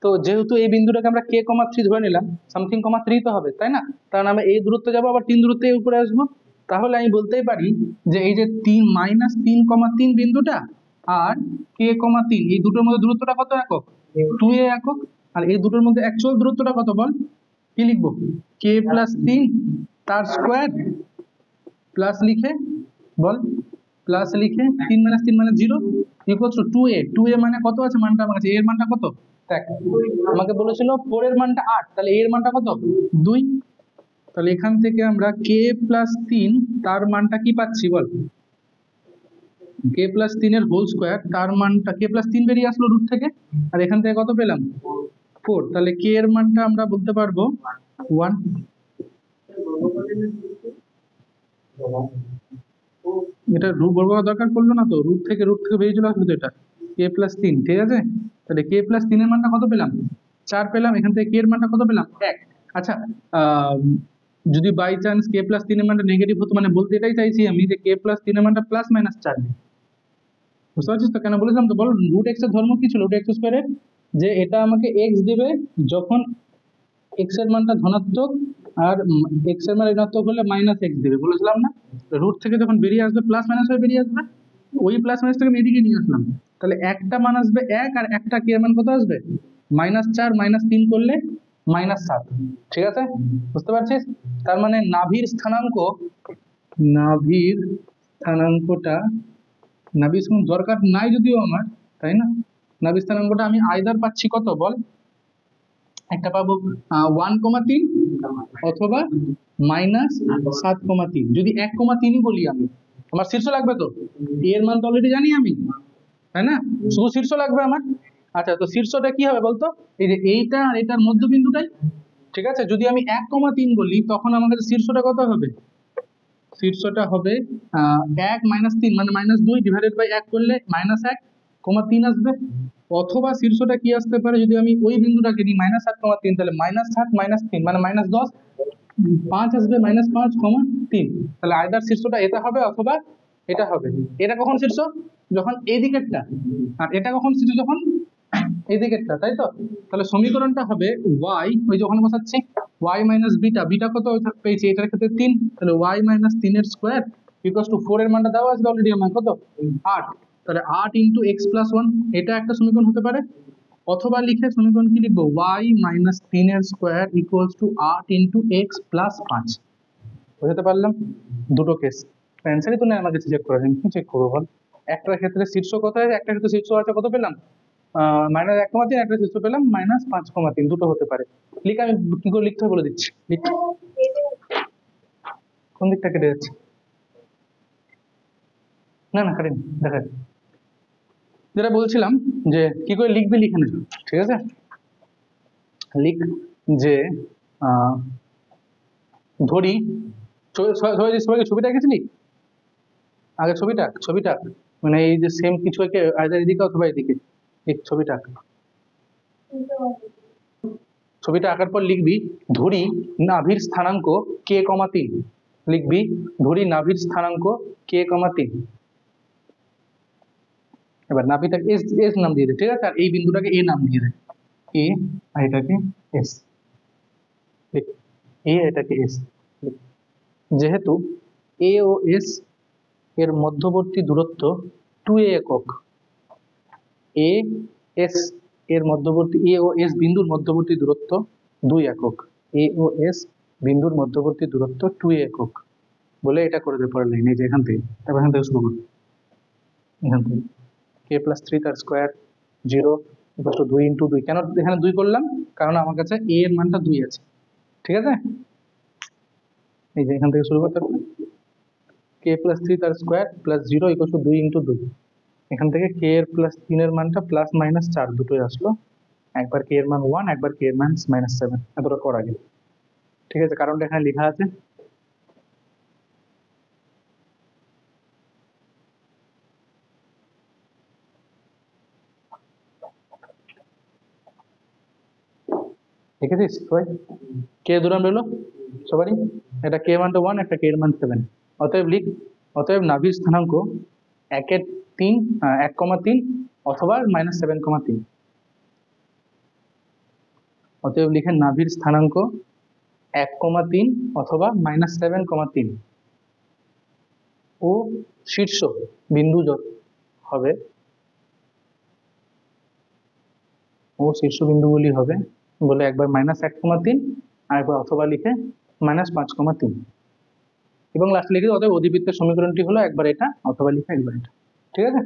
তো যেহেতু এই বিন্দুটাকে আমরা k, 3 ধরে নিলাম, সামথিং, 3 তো হবে, তাই না? কারণ আমরা এই দূরত্ব যাবো, আবার 3 দূরত্বে উপরে আসবো, তাহলে আমি বলতেই পারি যে এই যে -3,3 বিন্দুটা আর k, 3, এই দুটোর মধ্যে দূরত্বটা কত একক, 2a একক, আর এই দুটোর মধ্যে অ্যাকচুয়াল দূরত্বটা কত বল, কি লিখবো, k + 3 তার স্কয়ার, প্লাস লিখে বল, প্লাস লিখে 3 - 3 = 0 = 2a, 2a মানে কত আছে মানটা আমার কাছে, এর মানটা কত, দেখ আমাকে বলেছিল 4 এর মানটা 8, তাহলে এর মানটা কত, 2, তাহলে এখান থেকে আমরা k + 3 তার মানটা কি পাচ্ছি বল, কে প্লাস 3 এর হোল স্কোয়ার, তার মানটা কে প্লাস 3 বেরিয়ে আসলো রুট থেকে, আর এখান থেকে কত পেলাম 4, তাহলে কে এর মানটা আমরা বলতে পারবো 1। এটা রুট বর্গ করার দরকার পড়লো না তো, রুট থেকে বেরিয়ে চলে আসবে তো এটা কে প্লাস 3, ঠিক আছে। তাহলে কে প্লাস 3 এর মানটা কত পেলাম 4 পেলাম, এখান থেকে কে এর মানটা কত পেলাম 1। আচ্ছা, যদি বাই চান্স কে প্লাস 3 এর মানটা নেগেটিভ হতো, মানে বলতে এটাই চাইছি আমি যে কে প্লাস 3 এর মানটা প্লাস মাইনাস 4 নেই, বুঝতে পারছিস তো কেন বলেছিলাম তো, বল রুট এক্স এর ধর্ম কি ছিল রুট এক্স স্কোয়ারের, যে এটা আমাকে এক্স দেবে যখন এক্স এর মানটা ধনাত্মক, আর এক্স এর মান ঋণাত্মক হলে মাইনাস এক্স দেবে, বলেছিলাম না। রুট থেকে যখন বেরিয়ে আসবে প্লাস মাইনাস হয়ে বেরিয়ে আসবে, ওই প্লাস মাইনাসটাকে আমি এদিকে নিয়ে আসলাম, তাহলে একটা মান আসবে 1, আর একটা কে এর মান কত আসবে -4 -3 করলে -7, ঠিক আছে, বুঝতে পারছিস। তার মানে নাভির স্থানাঙ্কটা নাভির দরকার নাই যদিও আমার, তাই না, নাভির স্থানাঙ্কটা আমি আইদার পাচ্ছি কত বল, একটা পাবো 1,3 অথবা -7,3। যদি 1,3 বলি আমি, আমার শীর্ষ লাগবে তো, এর মান তো অলরেডি জানি আমি, তাই না, শুধু শীর্ষ লাগবে আমার। আচ্ছা, তো শীর্ষটা কি হবে বলতো, এই যে এইটা আর এটার মধ্যবিন্দুটাই, ঠিক আছে। যদি আমি 1,3 বলি তখন আমার কাছে শীর্ষটা কত হবে, শীর্ষটা হবে 1 - 3 মানে -2 ডিভাইডেড বাই 1 করলে -1,3 আসবে। অথবা শীর্ষটা কি আসতে পারে, যদি আমি ওই বিন্দুটাকে নিই -7,3, তাহলে -7 -3 মানে -10, 5 আসবে -5,3, তাহলে আইদার শীর্ষটা এটা হবে অথবা এটা হবে। এটা কখন শীর্ষ, যখন এই দিকেরটা, আর এটা কখন শীর্ষ, যখন এই দিকেরটা, তাই তো। তাহলে সমীকরণটা হবে y, ওই যখন বসাচ্ছি y মাইনাস বিটা, বিটা কত পেয়েছি এটার ক্ষেত্রে 3, তাহলে y মাইনাস 3 এর স্কোয়ার ইকুয়ালস টু 4 এর মানটা দেওয়া আছে অলরেডি আমার কত 8, তাহলে 8 ইন্টু এক্স প্লাস 1, এটা একটা সমীকরণ হতে পারে। অথবা লিখে সমীকরণ কি লিখবো, y মাইনাস 3 এর square equals two 8 into x plus 5। বুঝতে পারলাম দুটো কেস, অ্যান্সারই তো নেই আমার কাছে চেক করে, আমি কি চেক করবো বল। একটার ক্ষেত্রে শীর্ষ কোথায়, একটা ক্ষেত্রে শীর্ষ আছে কত পেলাম -1,3, একটা শীর্ষ পেলাম -5,3, দুটো হতে পারে। লিখ, আমি কি করে লিখতে হবে বলে দিচ্ছি, লিখ। কোন দিকটা কেটে যাচ্ছে, না না কাটেনি, দেখা, যেটা বলছিলাম যে কি করে লিখবি লিখে নে, ঠিক আছে। লিখ যে ধরি, সবাইকে ছবিটা এঁকেছিলি আগে, ছবিটা মানে এই যে সেম কিছু একে আইদার এদিকে অথবা এদিকে, এই ছবিটা আঁকার পর লিখবি ধরি নাভির স্থানাঙ্ক k,3, লিখবি ধরি নাভির স্থানাঙ্ক k,3। এবার নাভিটাকে এস নাম দিয়ে দে, ঠিক আছে, আর এই বিন্দুটাকে এ নাম দিয়ে দে, এ আর এটাকে এস, এ এটাকে এস। যেহেতু এ ও এস এর মধ্যবর্তী দূরত্ব 2a একক, এ এস এর মধ্যবর্তী, এ ও এস বিন্দুর মধ্যবর্তী দূরত্ব 2 একক, এ ও এস বিন্দুর মধ্যবর্তী দূরত্ব 2a একক বলে এটা করে দে পরের লাইন, এই যে এখান থেকে, তারপর এখান থেকে শুরু করি, এখান থেকে k+3 তার স্কোয়ার 0 = 2 × 2। কেন এখানে 2 করলাম, কারণ আমার কাছে a এর মানটা 2 আছে, ঠিক আছে। এই যে এখান থেকে শুরু করতে হবে, k+3 তার স্কোয়ার প্লাস 0 = 2 × 2। এখান থেকে k এর প্লাস 3 এর মানটা +-4 দুটোই আসলো, একবার k এর মান 1, একবার k এর মান -7, এতটা করা গেল, ঠিক আছে, কারণটা এখানে লেখা আছে। দেখেছিস সবাই, কে দূরাম রইলো সবারই, এটা কে মানটা 1, একটা কে এর মান 7। অতএব লিখ, অতএব নাভির স্থানাঙ্ক 1,3 অথবা -7,3। অতএব লিখেন নাভির স্থানাঙ্ক 1,3 অথবা -7,3 ও শীর্ষ বিন্দু হবে, ও শীর্ষ বিন্দুগুলি হবে বলে একবার -1,3 আর একবার অথবা লিখে -5,3, এবং লাস্টে লিখে অতএব অধিবৃত্তের সমীকরণটি হলো একবার এটা অথবা লিখে একবার এটা, ঠিক আছে।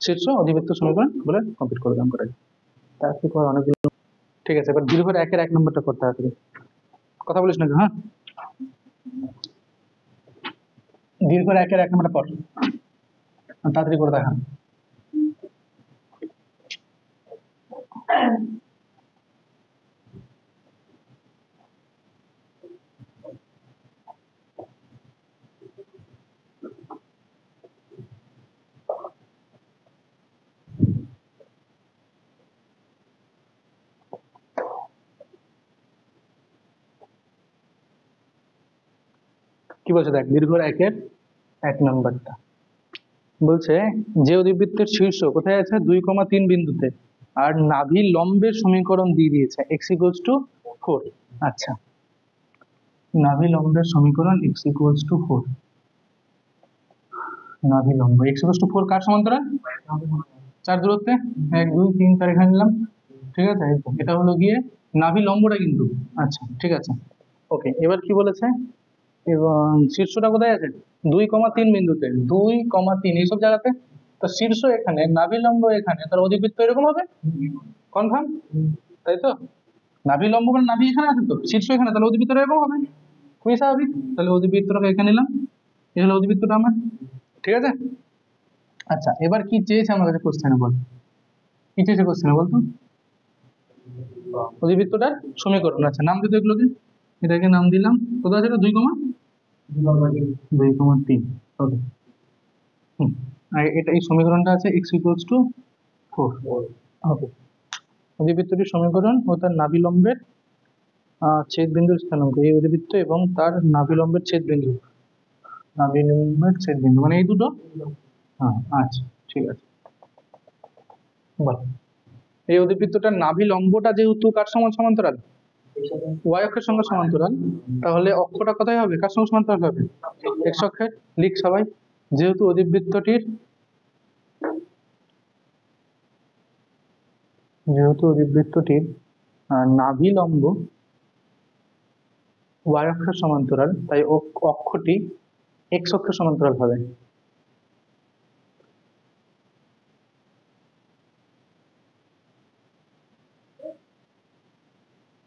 শীর্ষ অধিবৃত্ত সমীকরণ বলে কমপ্লিট করে দাম করা যায়, তার কি করার অনেকগুলো, ঠিক আছে। এবার দীর্ঘের 1 নম্বরটা করতে হবে, কথা বলিস না, হ্যাঁ, দীর্ঘের 1 নম্বরটা পড়। তাড়াতাড়ি করে দেখা। কি বলছে দেখ, দীর্ঘ একের 1 নম্বরটা বলছে যে অধিবৃত্তের শীর্ষ কোথায় আছে 2,3 বিন্দুতে, আর নাভি লম্বের সমীকরণ দিয়ে দিয়েছে x equals to 4। আচ্ছা, নাভি লম্বের সমীকরণ x equals to 4, নাভি লম্ব x equals to 4 কার সমান্তরাল? 4 দূরত্বে, 1 2 3 4 এখানে নিলাম, ঠিক আছে। এটা হলো গিয়ে নাভি লম্বটা কিন্তু। আচ্ছা ঠিক আছে, ওকে। এবার কি বলেছে, এবং শীর্ষটা কোথায় আছে 2,3 বিন্দুতে, 2,3 এইসব জায়গাতে। তো শীর্ষ এখানে, নাভি লম্ব এখানে, তার অধিবৃত্ত এরকম হবে, কনফার্ম? তাই তো, নাভি লম্ব মানে নাভি এখানে আছে, তো শীর্ষ এখানে, তাহলে অধিবৃত্ত এরকম হবে, খুবই স্বাভাবিক। তাহলে অধিবৃত্তটাকে এখানে নিলাম, এই হলো অধিবৃত্তটা আমার, ঠিক আছে। আচ্ছা, এবার কি চেয়েছে আমার কাছে কোশ্চেনে, বল কি চেয়েছে কোশ্চেনে, বলতো? অধিবৃত্তটার সমীকরণ। আচ্ছা, নাম দিতে এগুলোকে, এটাকে নাম দিলাম, কোথায় আছে এটা 2,3। ওকে, আর এটা এই সমীকরণটা আছে x equals to 4। ওকে, অধিবৃত্তটির সমীকরণ ও তার নাভিলম্বের ছেদ বিন্দুর স্থানাঙ্ক, এই অধিবৃত্ত এবং তার নাভিলম্বের ছেদ বিন্দু, নাভিলম্বের ছেদ বিন্দু মানে এই দুটো। হ্যাঁ আচ্ছা ঠিক আছে, বল। এই অধিবৃত্তটার নাভিলম্বটা যেহেতু কার সমান সমান্তরাল, y অক্ষের সঙ্গে সমান্তরাল, তাহলে অক্ষটা কোথায় হবে, কার সঙ্গে সমান্তরাল হবে, x অক্ষের। লিখ সবাই, যেহেতু অধিবৃত্তটির নাভিলম্ব y অক্ষের সমান্তরাল, তাই অক্ষটি x অক্ষের সমান্তরাল হবে।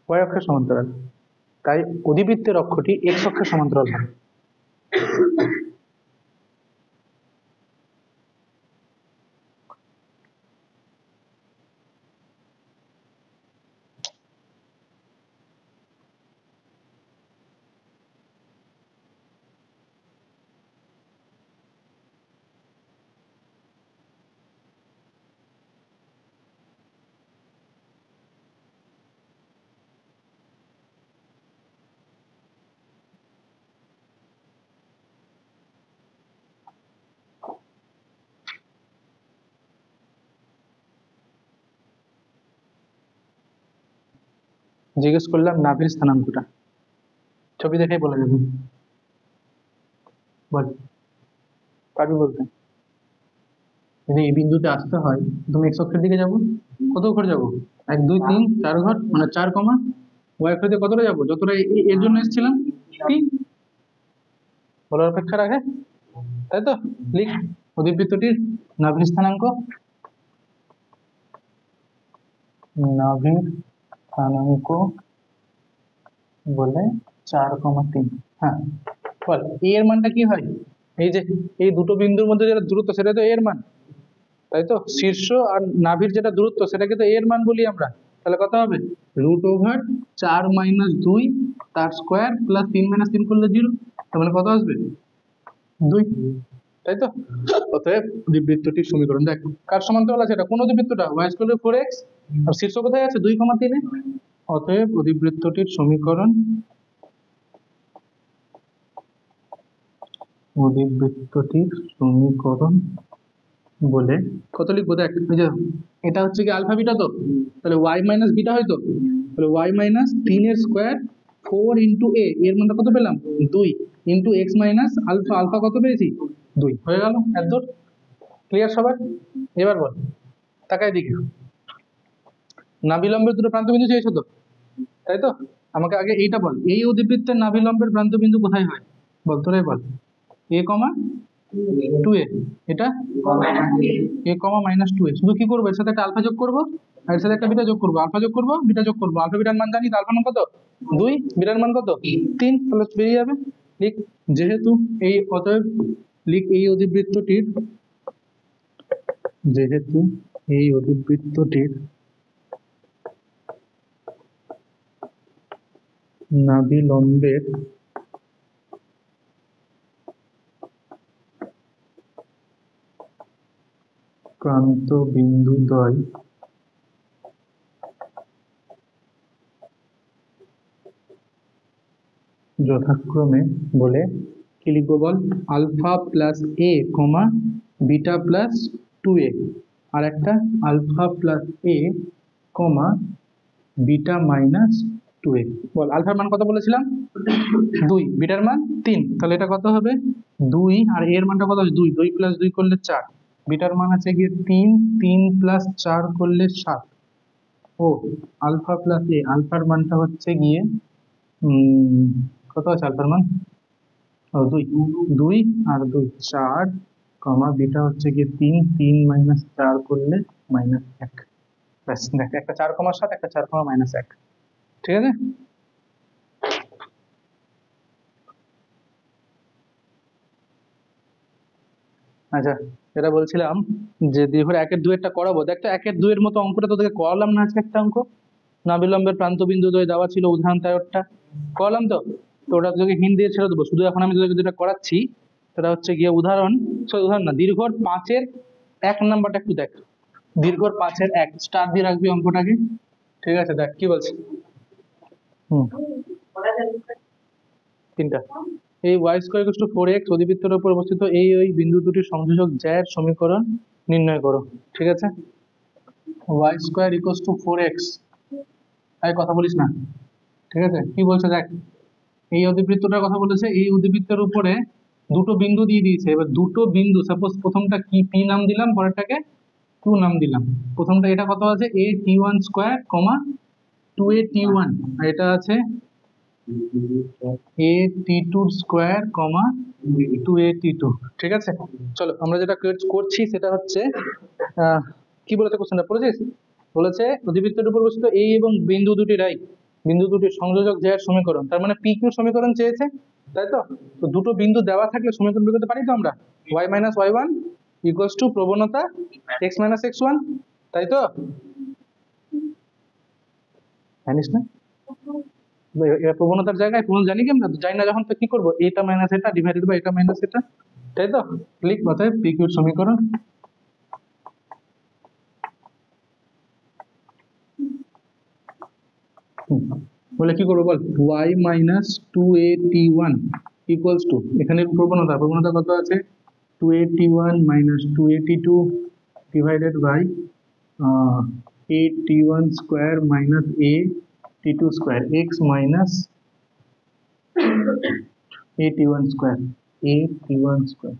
y অক্ষের সমান্তরাল, তাই অধিবৃত্তের অক্ষটি x অক্ষের সমান্তরাল হবে। জিজ্ঞেস করলাম নাভির স্থানাঙ্কটা, ছবি দেখেই বলে যাবে, বল পারবি বলতে? যদি এই বিন্দুতে আসতে হয়, তুমি x অক্ষের দিকে যাবো, কত ঘর যাবো, 1 2 3 4 ঘর, মানে 4 কমা y অক্ষের দিকে কতটা যাবো, যতটা এর জন্য এসেছিলাম, 3। বলার অপেক্ষা রাখে, তাই তো। লিখ, অধিবৃত্তটির নাভির স্থানাঙ্ক, নাভির স্থানাঙ্ক বলে 4,3। হ্যাঁ বল, a এর মানটা কি হয়, এই যে এই দুটো বিন্দুর মধ্যে যেটা দূরত্ব সেটা তো a এর মান, তাই তো। শীর্ষ আর নাভির যেটা দূরত্ব সেটাকে তো a এর মান বলি আমরা, তাহলে কত হবে, √4 - 2 তার স্কোয়ার প্লাস 3 - 3 করলে 0, তার মানে কত আসবে, 2, তাই তো। অতএব অধিবৃত্তটির সমীকরণ, দেখ কার সমান্তরাল আছে এটা, কোন অধিবৃত্তটা, y = 4x, আর শীর্ষ কোথায় আছে 2,3 এ। অতএব অধিবৃত্তটির সমীকরণ, বলে কত লিখবো, দেখ এই যে এটা হচ্ছে কি আলফা বিটা, তো তাহলে y - বিটা হয়, তো তাহলে y - 3 এর স্কোয়ার 4 × a, এর মানটা কত পেলাম 2, ইন্টু x - আলফা, আলফা কত পেয়েছি 2, হয়ে গেল এতদূর, ক্লিয়ার সবার? এবার বল, তাকাই দিকে, নাভিলম্বের দুটো প্রান্ত বিন্দু চেয়েছো তো, তাই তো। আমাকে আগে এইটা বল, এই অধিবৃত্তের নাভিলম্বের প্রান্ত বিন্দু কোথায় হয়, বল তোরাই বল। a, 2a, এটা a, -2a। শুধু কি করবো, এর সাথে একটা আলফা যোগ করবো, আর এর সাথে একটা বিটা যোগ করবো, আলফা যোগ করবো, বিটা যোগ করবো। আলফা বিটার মান জানি, আলফার মান কত 2, বিটার মান কত 3, তাহলে বেরিয়ে যাবে। লিখ, যেহেতু এই, অতএব লিখ এই অধিবৃত্তটির যেহেতু এই অধিবৃত্তটির নাভিলম্বের প্রান্ত বিন্দুদ্বয় যথাক্রমে বলে কি লিখবো বল, আলফা প্লাস এ কমা বিটা প্লাস 2a, আর একটা আলফা প্লাস এ কমা বিটা মাইনাস 2a। বল আলফার মান কত বলেছিলাম 2, বিটার মান 3, তাহলে এটা কত হবে 2, আর এর মানটা কত হবে 2, 2 প্লাস 2 করলে 4, বিটার মান আছে গিয়ে 3, 3 প্লাস 4 করলে 7। ও আলফা প্লাস এ, আলফার মানটা হচ্ছে গিয়ে কত আছে আলফার মান, ও 2, 2 আর 2 4, কমা বিটা হচ্ছে গিয়ে 3, 3 মাইনাস 4 করলে -1। ব্যাস দেখ, একটা 4,7, একটা 4, -1, ঠিক আছে। আচ্ছা, যেটা বলছিলাম যে দীর্ঘর 1 এর 2 এরটা করাবো, দেখ তো 1 এর 2 এর মতো অঙ্কটা তোদেরকে করালাম না আজকে, একটা অঙ্ক নাভিলম্বের প্রান্তবিন্দু দ্বয় দেওয়া ছিল, উদাহরণ 13টা করালাম তো। তো ওটা তোকে হিন্ট দিয়ে ছেড়ে দেবো, শুধু এখন আমি তোদেরকে যেটা করাচ্ছি সেটা হচ্ছে গিয়ে উদাহরণ, উদাহরণ না, দীর্ঘর 5-এর 1 নাম্বারটা একটু দেখ। দীর্ঘর 5-এর 1 স্টার দিয়ে রাখবি অঙ্কটাকে, ঠিক আছে। দেখ কি বলছে, তিনটা, এই y square equal to 4x অধিবৃত্তের উপর অবস্থিত এই ওই বিন্দু দুটির সংযোজক জ্যায়ের সমীকরণ নির্ণয় করো, ঠিক আছে। y square equal to 4x, তাই কথা বলিস না, ঠিক আছে। কি বলছে দেখ, এই অধিবৃত্তটার কথা বলেছে, এই অধিবৃত্তের উপরে দুটো বিন্দু দিয়ে দিয়েছে। এবার দুটো বিন্দু, সাপোজ প্রথমটা কি p নাম দিলাম, পরেরটাকে q নাম দিলাম। প্রথমটা এটা কত আছে a t1 square comma 2a t1, আর এটা আছে a t2 square comma 2a t2, ঠিক আছে। চলো আমরা যেটা করছি সেটা হচ্ছে কি বলেছে কোশ্চেনটা পড়েছিস, বলেছে অধিবৃত্তের উপর অবস্থিত এই এবং বিন্দু দুটির বিন্দু দুটির সংযোজক জ্যায়ের সমীকরণ, তার মানে pq সমীকরণ চেয়েছে, তাই তো। তো দুটো বিন্দু দেওয়া থাকলে সমীকরণ বের করতে পারি তো আমরা, y minus y1 equals to প্রবণতা x মাইনাস x1, তাই তো, জানিস না প্রবণতার জায়গায় প্রবণতা জানি কি আমরা, জানি না যখন, তো কি করবো, এটা মাইনাস এটা ডিভাইডেড বাই এটা মাইনাস এটা, তাই তো। লিখ অতএব pq এর সমীকরণ বলে কি করবো বল, y minus 2a t1 equals to, এখানে প্রবণতা, প্রবণতা কত আছে 2a t1 minus 2a t2 divided by a t1 square minus a t2 square x minus a t1 square, a t1 square,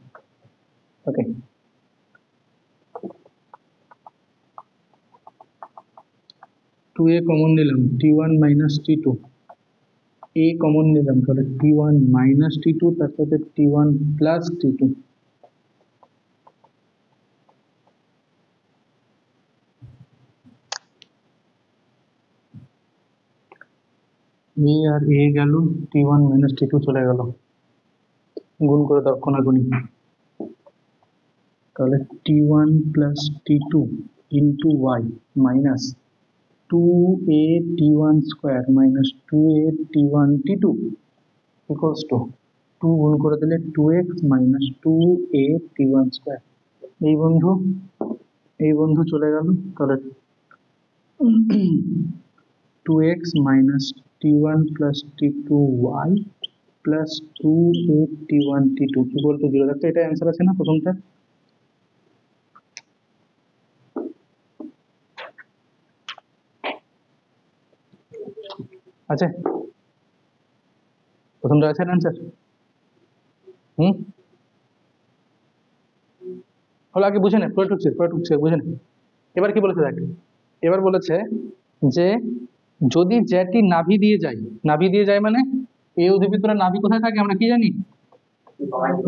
okay. Two a common নিলাম, t1 minus t2, a common নিলাম, তাহলে t1 minus t2 তার সাথে t1 plus t2, a R a গেল, t1 minus t2 চলে গেল, গুণ করে দাও কোনাগুনি, তাহলে t1 plus t2 into y minus 2a t1 square minus 2a t1 t2 equals to 2 গুণ করে দিলে 2x minus 2a t1 square. এই বন্ধু চলে গেল, তাহলে 2x minus t1 plus t2y plus 2a t1 t2 equal to 0। দেখো এটা অ্যান্সার আছে না প্রথমটা, আছে প্রথমটা আছে অ্যান্সার, হলো আগে বুঝে নে, পরে ঢুকছে বুঝে নে। এবার কি বলেছে দেখ, এবার বলেছে যে যদি জ্যাটি নাভি দিয়ে যায় মানে এই অধিবৃত্তের নাভি কোথায় থাকে আমরা কি জানি,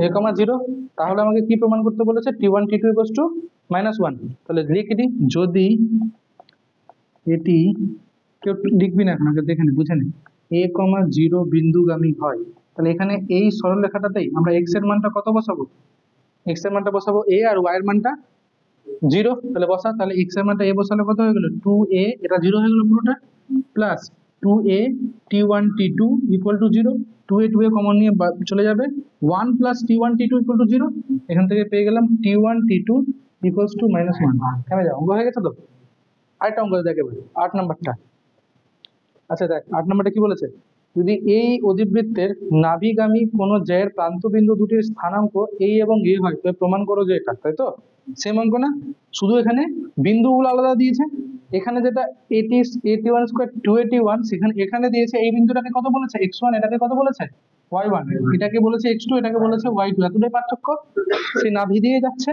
a, 0, তাহলে আমাকে কি প্রমাণ করতে বলেছে, t1 t2 ইকুয়ালস টু -1। তাহলে লিখে দিই, যদি এটি, কেউ লিখবি না এখন, আগে দেখে নে বুঝে নে, a, 0 বিন্দুগামী হয়, তাহলে এখানে এই সরলরেখাটাতেই আমরা x এর মানটা কত বসাবো, x এর মানটা বসাবো a, আর y এর মানটা জিরো, তাহলে বসা, তাহলে x এর মানটা a বসালে কত হয়ে গেল 2a, এটা জিরো হয়ে গেল পুরোটা, plus 2a t1 t2 equal to zero, 2a common নিয়ে চলে যাবে, 1 plus t1 t2 equal to zero, এখান থেকে পেয়ে গেলাম t1 t2 ইকুয়ালস টু -1। থেমে যাও, অঙ্ক হয়ে গেছে তো। আরেকটা অঙ্ক দেখ এবার 8 নাম্বারটা। আচ্ছা দেখ 8 নাম্বারটা কি বলেছে, যদি এই অধিবৃত্তের নাভিগামী কোন জ্যায়ের প্রান্তবিন্দু দুটির স্থানাঙ্ক a এবং a হয় তবে প্রমাণ করো যে এটা, তাই তো সেম অঙ্ক না, শুধু এখানে বিন্দুগুলো আলাদা দিয়েছে। এখানে যেটা 81 স্কয়ার 281, সেখানে এখানে দিয়েছে এই বিন্দুটাকে কত বলেছে x1, এটাকে কত বলেছে y1, এটাকে বলেছে x2, এটাকে বলেছে y2, এতটাই পার্থক্য, সে নাভি দিয়ে যাচ্ছে।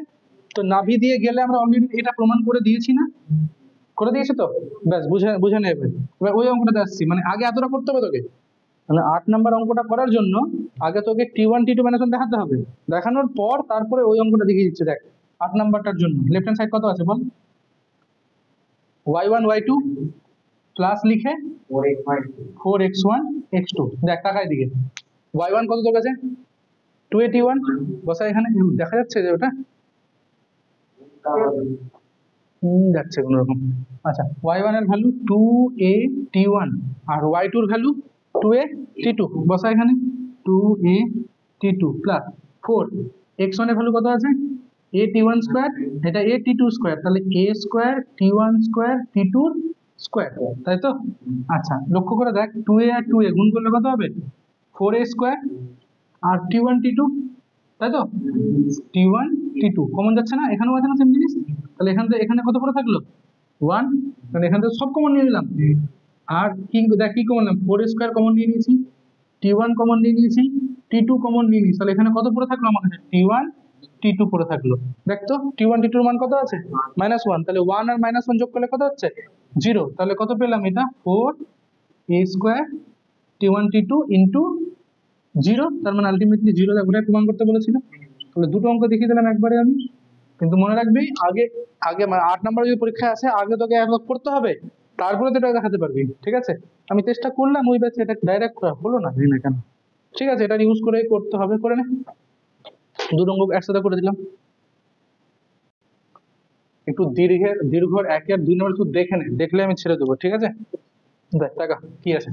তো নাভি দিয়ে গেলে আমরা অলরেডি এটা প্রমাণ করে দিয়েছি না, করে দিয়েছে তো, ব্যাস বুঝে বুঝে নেবে। এবার ওই অঙ্কটাতে আসছি, মানে আগে এতটা করতে হবে তোকে, মানে 8 নাম্বার অঙ্কটা করার জন্য আগে তোকে t1 t2 ম্যানেশন দেখাতে হবে, দেখানোর পর তারপরে ওই অঙ্কটা দেখিয়ে দিচ্ছে। দেখ 8 নাম্বারটার জন্য লেফট হ্যান্ড সাইড কত আছে বল, y1 y2 প্লাস লিখে 4x1 x2, দেখ টাকায় দিকে y1 কত তোর কাছে 281, বসা এখানে, দেখা যাচ্ছে যে ওটা যাচ্ছে কোন রকম। আচ্ছা y1 এর ভ্যালু 2a t1 আর y2 এর ভ্যালু 2a t2, বসা এখানে 2a t2 প্লাস 4, x1 এর ভ্যালু কত আছে a t1 স্কয়ার, এটা a t2 স্কয়ার, তাহলে a square t1 square t2 square, তাই তো। আচ্ছা লক্ষ্য করে দেখ 2a আর 2a গুণ করলে কত হবে 4a স্কয়ার আর t1 t2, তাই তো, t1 t2 কমন যাচ্ছে না, এখানেও আছে না সেম জিনিস, তাহলে এখান থেকে এখানে কত পড়ে থাকলো 1, মানে এখান থেকে সব কমন নিয়ে নিলাম। আর কি দেখ কি কমন নিলাম, 4 স্কয়ার কমন নিয়ে নিয়েছি, t1 কমন নিয়ে নিয়েছি, t2 কমন নিয়ে নিয়েছি, তাহলে এখানে কত পড়ে থাকলো আমার কাছে t1 t2 পড়ে থাকলো। দেখ তো t1 t2 এর মান কত আছে -1, তাহলে 1 আর -1 যোগ করলে কত হচ্ছে 0, তাহলে কত পেলাম এটা 4a square t1 t2 into 0, তার মানে আলটিমেটলি 0, দেখ ওটাই প্রমাণ করতে বলেছিল। তাহলে দুটো অঙ্ক দেখিয়ে দিলাম একবারে আমি, কিন্তু মনে রাখবি আগে আগে মানে 8 নাম্বার যদি পরীক্ষা আসে আগে তোকে এক করতে হবে, তারপরে তো এটা দেখাতে পারবি, ঠিক আছে। আমি চেষ্টা করলাম ওই ব্যাচে, এটা ডাইরেক্ট হলো না, জানি না কেন, ঠিক আছে, এটা ইউজ করে করতে হবে, করে নে। দুটো অঙ্ক একসাথে করে দিলাম, একটু দীর্ঘ 1 আর 2 নম্বর একটু দেখে নে, দেখলে আমি ছেড়ে দেবো, ঠিক আছে। দেখ টাকা কি আছে,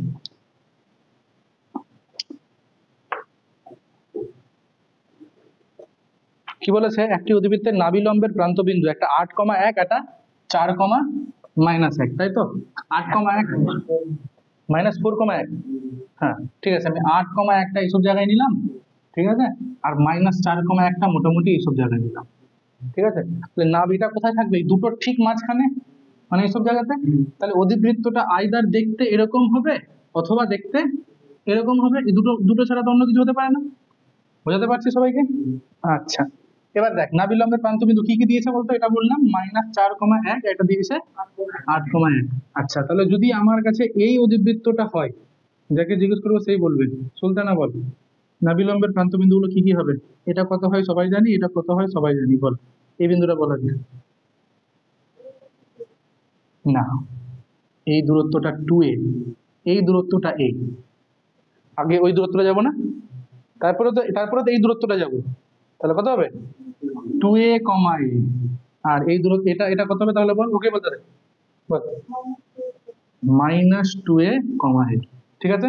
কি বলেছে, একটি অধিবৃত্তের নাভিলম্বের প্রান্তবিন্দু একটা 8,1 একটা 4,-1, তাই তো, 8,1 -4,1, হ্যাঁ ঠিক আছে, আমি 8,1টা এইসব জায়গায় নিলাম, ঠিক আছে, আর -4,1টা মোটামুটি এইসব জায়গায় নিলাম, ঠিক আছে। তাহলে নাভিটা কোথায় থাকবে, এই দুটো ঠিক মাঝখানে, মানে এইসব জায়গাতে। তাহলে অধিবৃত্তটা আইদার দেখতে এরকম হবে অথবা দেখতে এরকম হবে, এই দুটো দুটো ছাড়া তো অন্য কিছু হতে পারে না, বোঝাতে পারছি সবাইকে। আচ্ছা এবার দেখ নাভিলম্বের প্রান্তবিন্দু কি কি দিয়েছে বলতো, এটা বললাম -4,1, এটা দিয়েছে 8,1। আচ্ছা তাহলে যদি আমার কাছে এই অধিবৃত্তটা হয়, যাকে জিজ্ঞেস করবো সেই বলবে, সুলতানা বল নাভিলম্বের প্রান্তবিন্দু গুলো কি কি হবে, এটা কত হয় সবাই জানি, এটা কত হয় সবাই জানি, বল এই বিন্দুটা বলা যায় না, এই দূরত্বটা 2a, এই দূরত্বটা a, আগে ওই দূরত্বটা যাবো না, তারপরে তো এই দূরত্বটা যাবো, তাহলে কত হবে 2a, a, আর এই দূরত্ব এটা এটা কত হবে তাহলে বল, ওকে বলতে দে বল -2a, a, ঠিক আছে।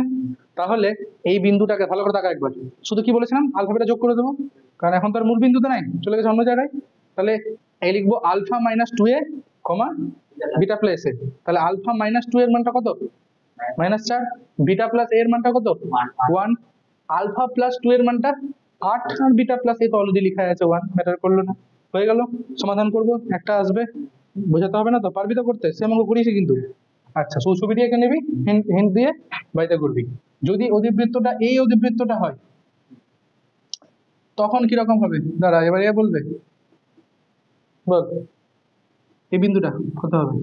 তাহলে এই বিন্দুটাকে ভালো করে তাকা একবার, শুধু কি বলেছিলাম আলফাবেটা যোগ করে দেবো, কারণ এখন তো আর মূল বিন্দুতে নাই, চলে গেছে অন্য জায়গায়। তাহলে এই লিখবো alpha -2a, beta plus a, তাহলে আলফা -2 এর মানটা কত -4, বিটা প্লাস a এর মানটা কত 1, আলফা প্লাস 2 এর মানটা 8, আর বিটা প্লাস a তো অলরেডি লেখা আছে 1, ম্যাটার করলো না, হয়ে গেল। সমাধান করব, একটা আসবে, বোঝাতে হবে না তো, পারবি তো করতে, সে আমাকে করিয়েছি কিন্তু। আচ্ছা ছবি দিয়ে এঁকে নিবি, হিন্ট দিয়ে বাড়িতে করবি। যদি অধিবৃত্তটা এই অধিবৃত্তটা হয় তখন কিরকম হবে, দাঁড়া এবার এ বলবে, বল এই বিন্দুটা কত হবে,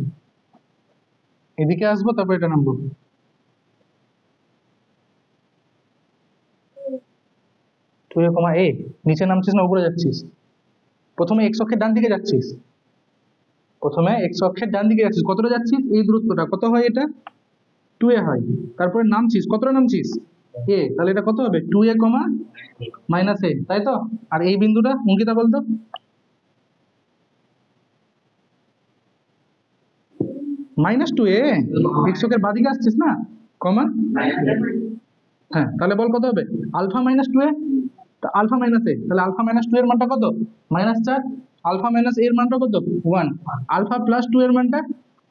এদিকে আসবো তারপর এটা নামবো, তুই a, নিচে নামছিস না উপরে যাচ্ছিস, প্রথমে x অক্ষের ডান দিকে যাচ্ছিস, কতটা যাচ্ছিস, এই দূরত্বটা কত হয়, এটা 2a হয়, তারপরে নামছিস, কতটা নামছিস a, তাহলে এটা কত হবে 2a, -a, তাই তো। আর এই বিন্দুটা অঙ্কিতা বলতো, -2a, এক্স অক্ষের বাদিকে আসছিস না, কমা। হ্যাঁ, তাহলে বল কত হবে? আলফা -2a, আলফা মাইনাস এ, তাহলে আলফা -2 এর মানটা কত? -4। আলফা মাইনাস এর মানটা কত? 1। আলফা +2 এর মানটা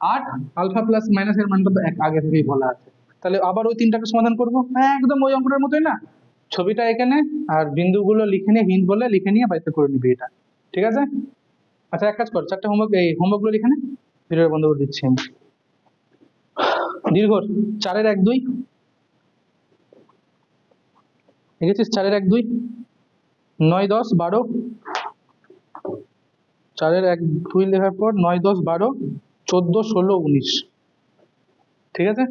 8। আলফা প্লাস মাইনাস এর মানটা তো আগে থেকেই বলা আছে। তাহলে আবার ওই তিনটাকে সমাধান করবো, হ্যাঁ একদম ওই অঙ্কটার মতোই না। ছবিটা এখানে আর বিন্দুগুলো লিখে নিয়ে, হিন্ট বলে লিখে নিয়ে বাড়িতে করে নিবি এটা, ঠিক আছে? আচ্ছা এক কাজ কর, চারটে হোমওয়ার্ক, এই হোমওয়ার্কগুলো লিখে নে, ভিডিও বন্ধ করে দিচ্ছি আমি। দীর্ঘ 4-এর 1-2 লিখেছিস? 4-এর 1-2, 9, 10, 12। 4-এর 1-2 লেখার পর 9, 10, 12, 14, 16, 19, ঠিক আছে?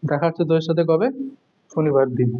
দেখা হচ্ছে তোদের সাথে কবে? শনিবার দিন।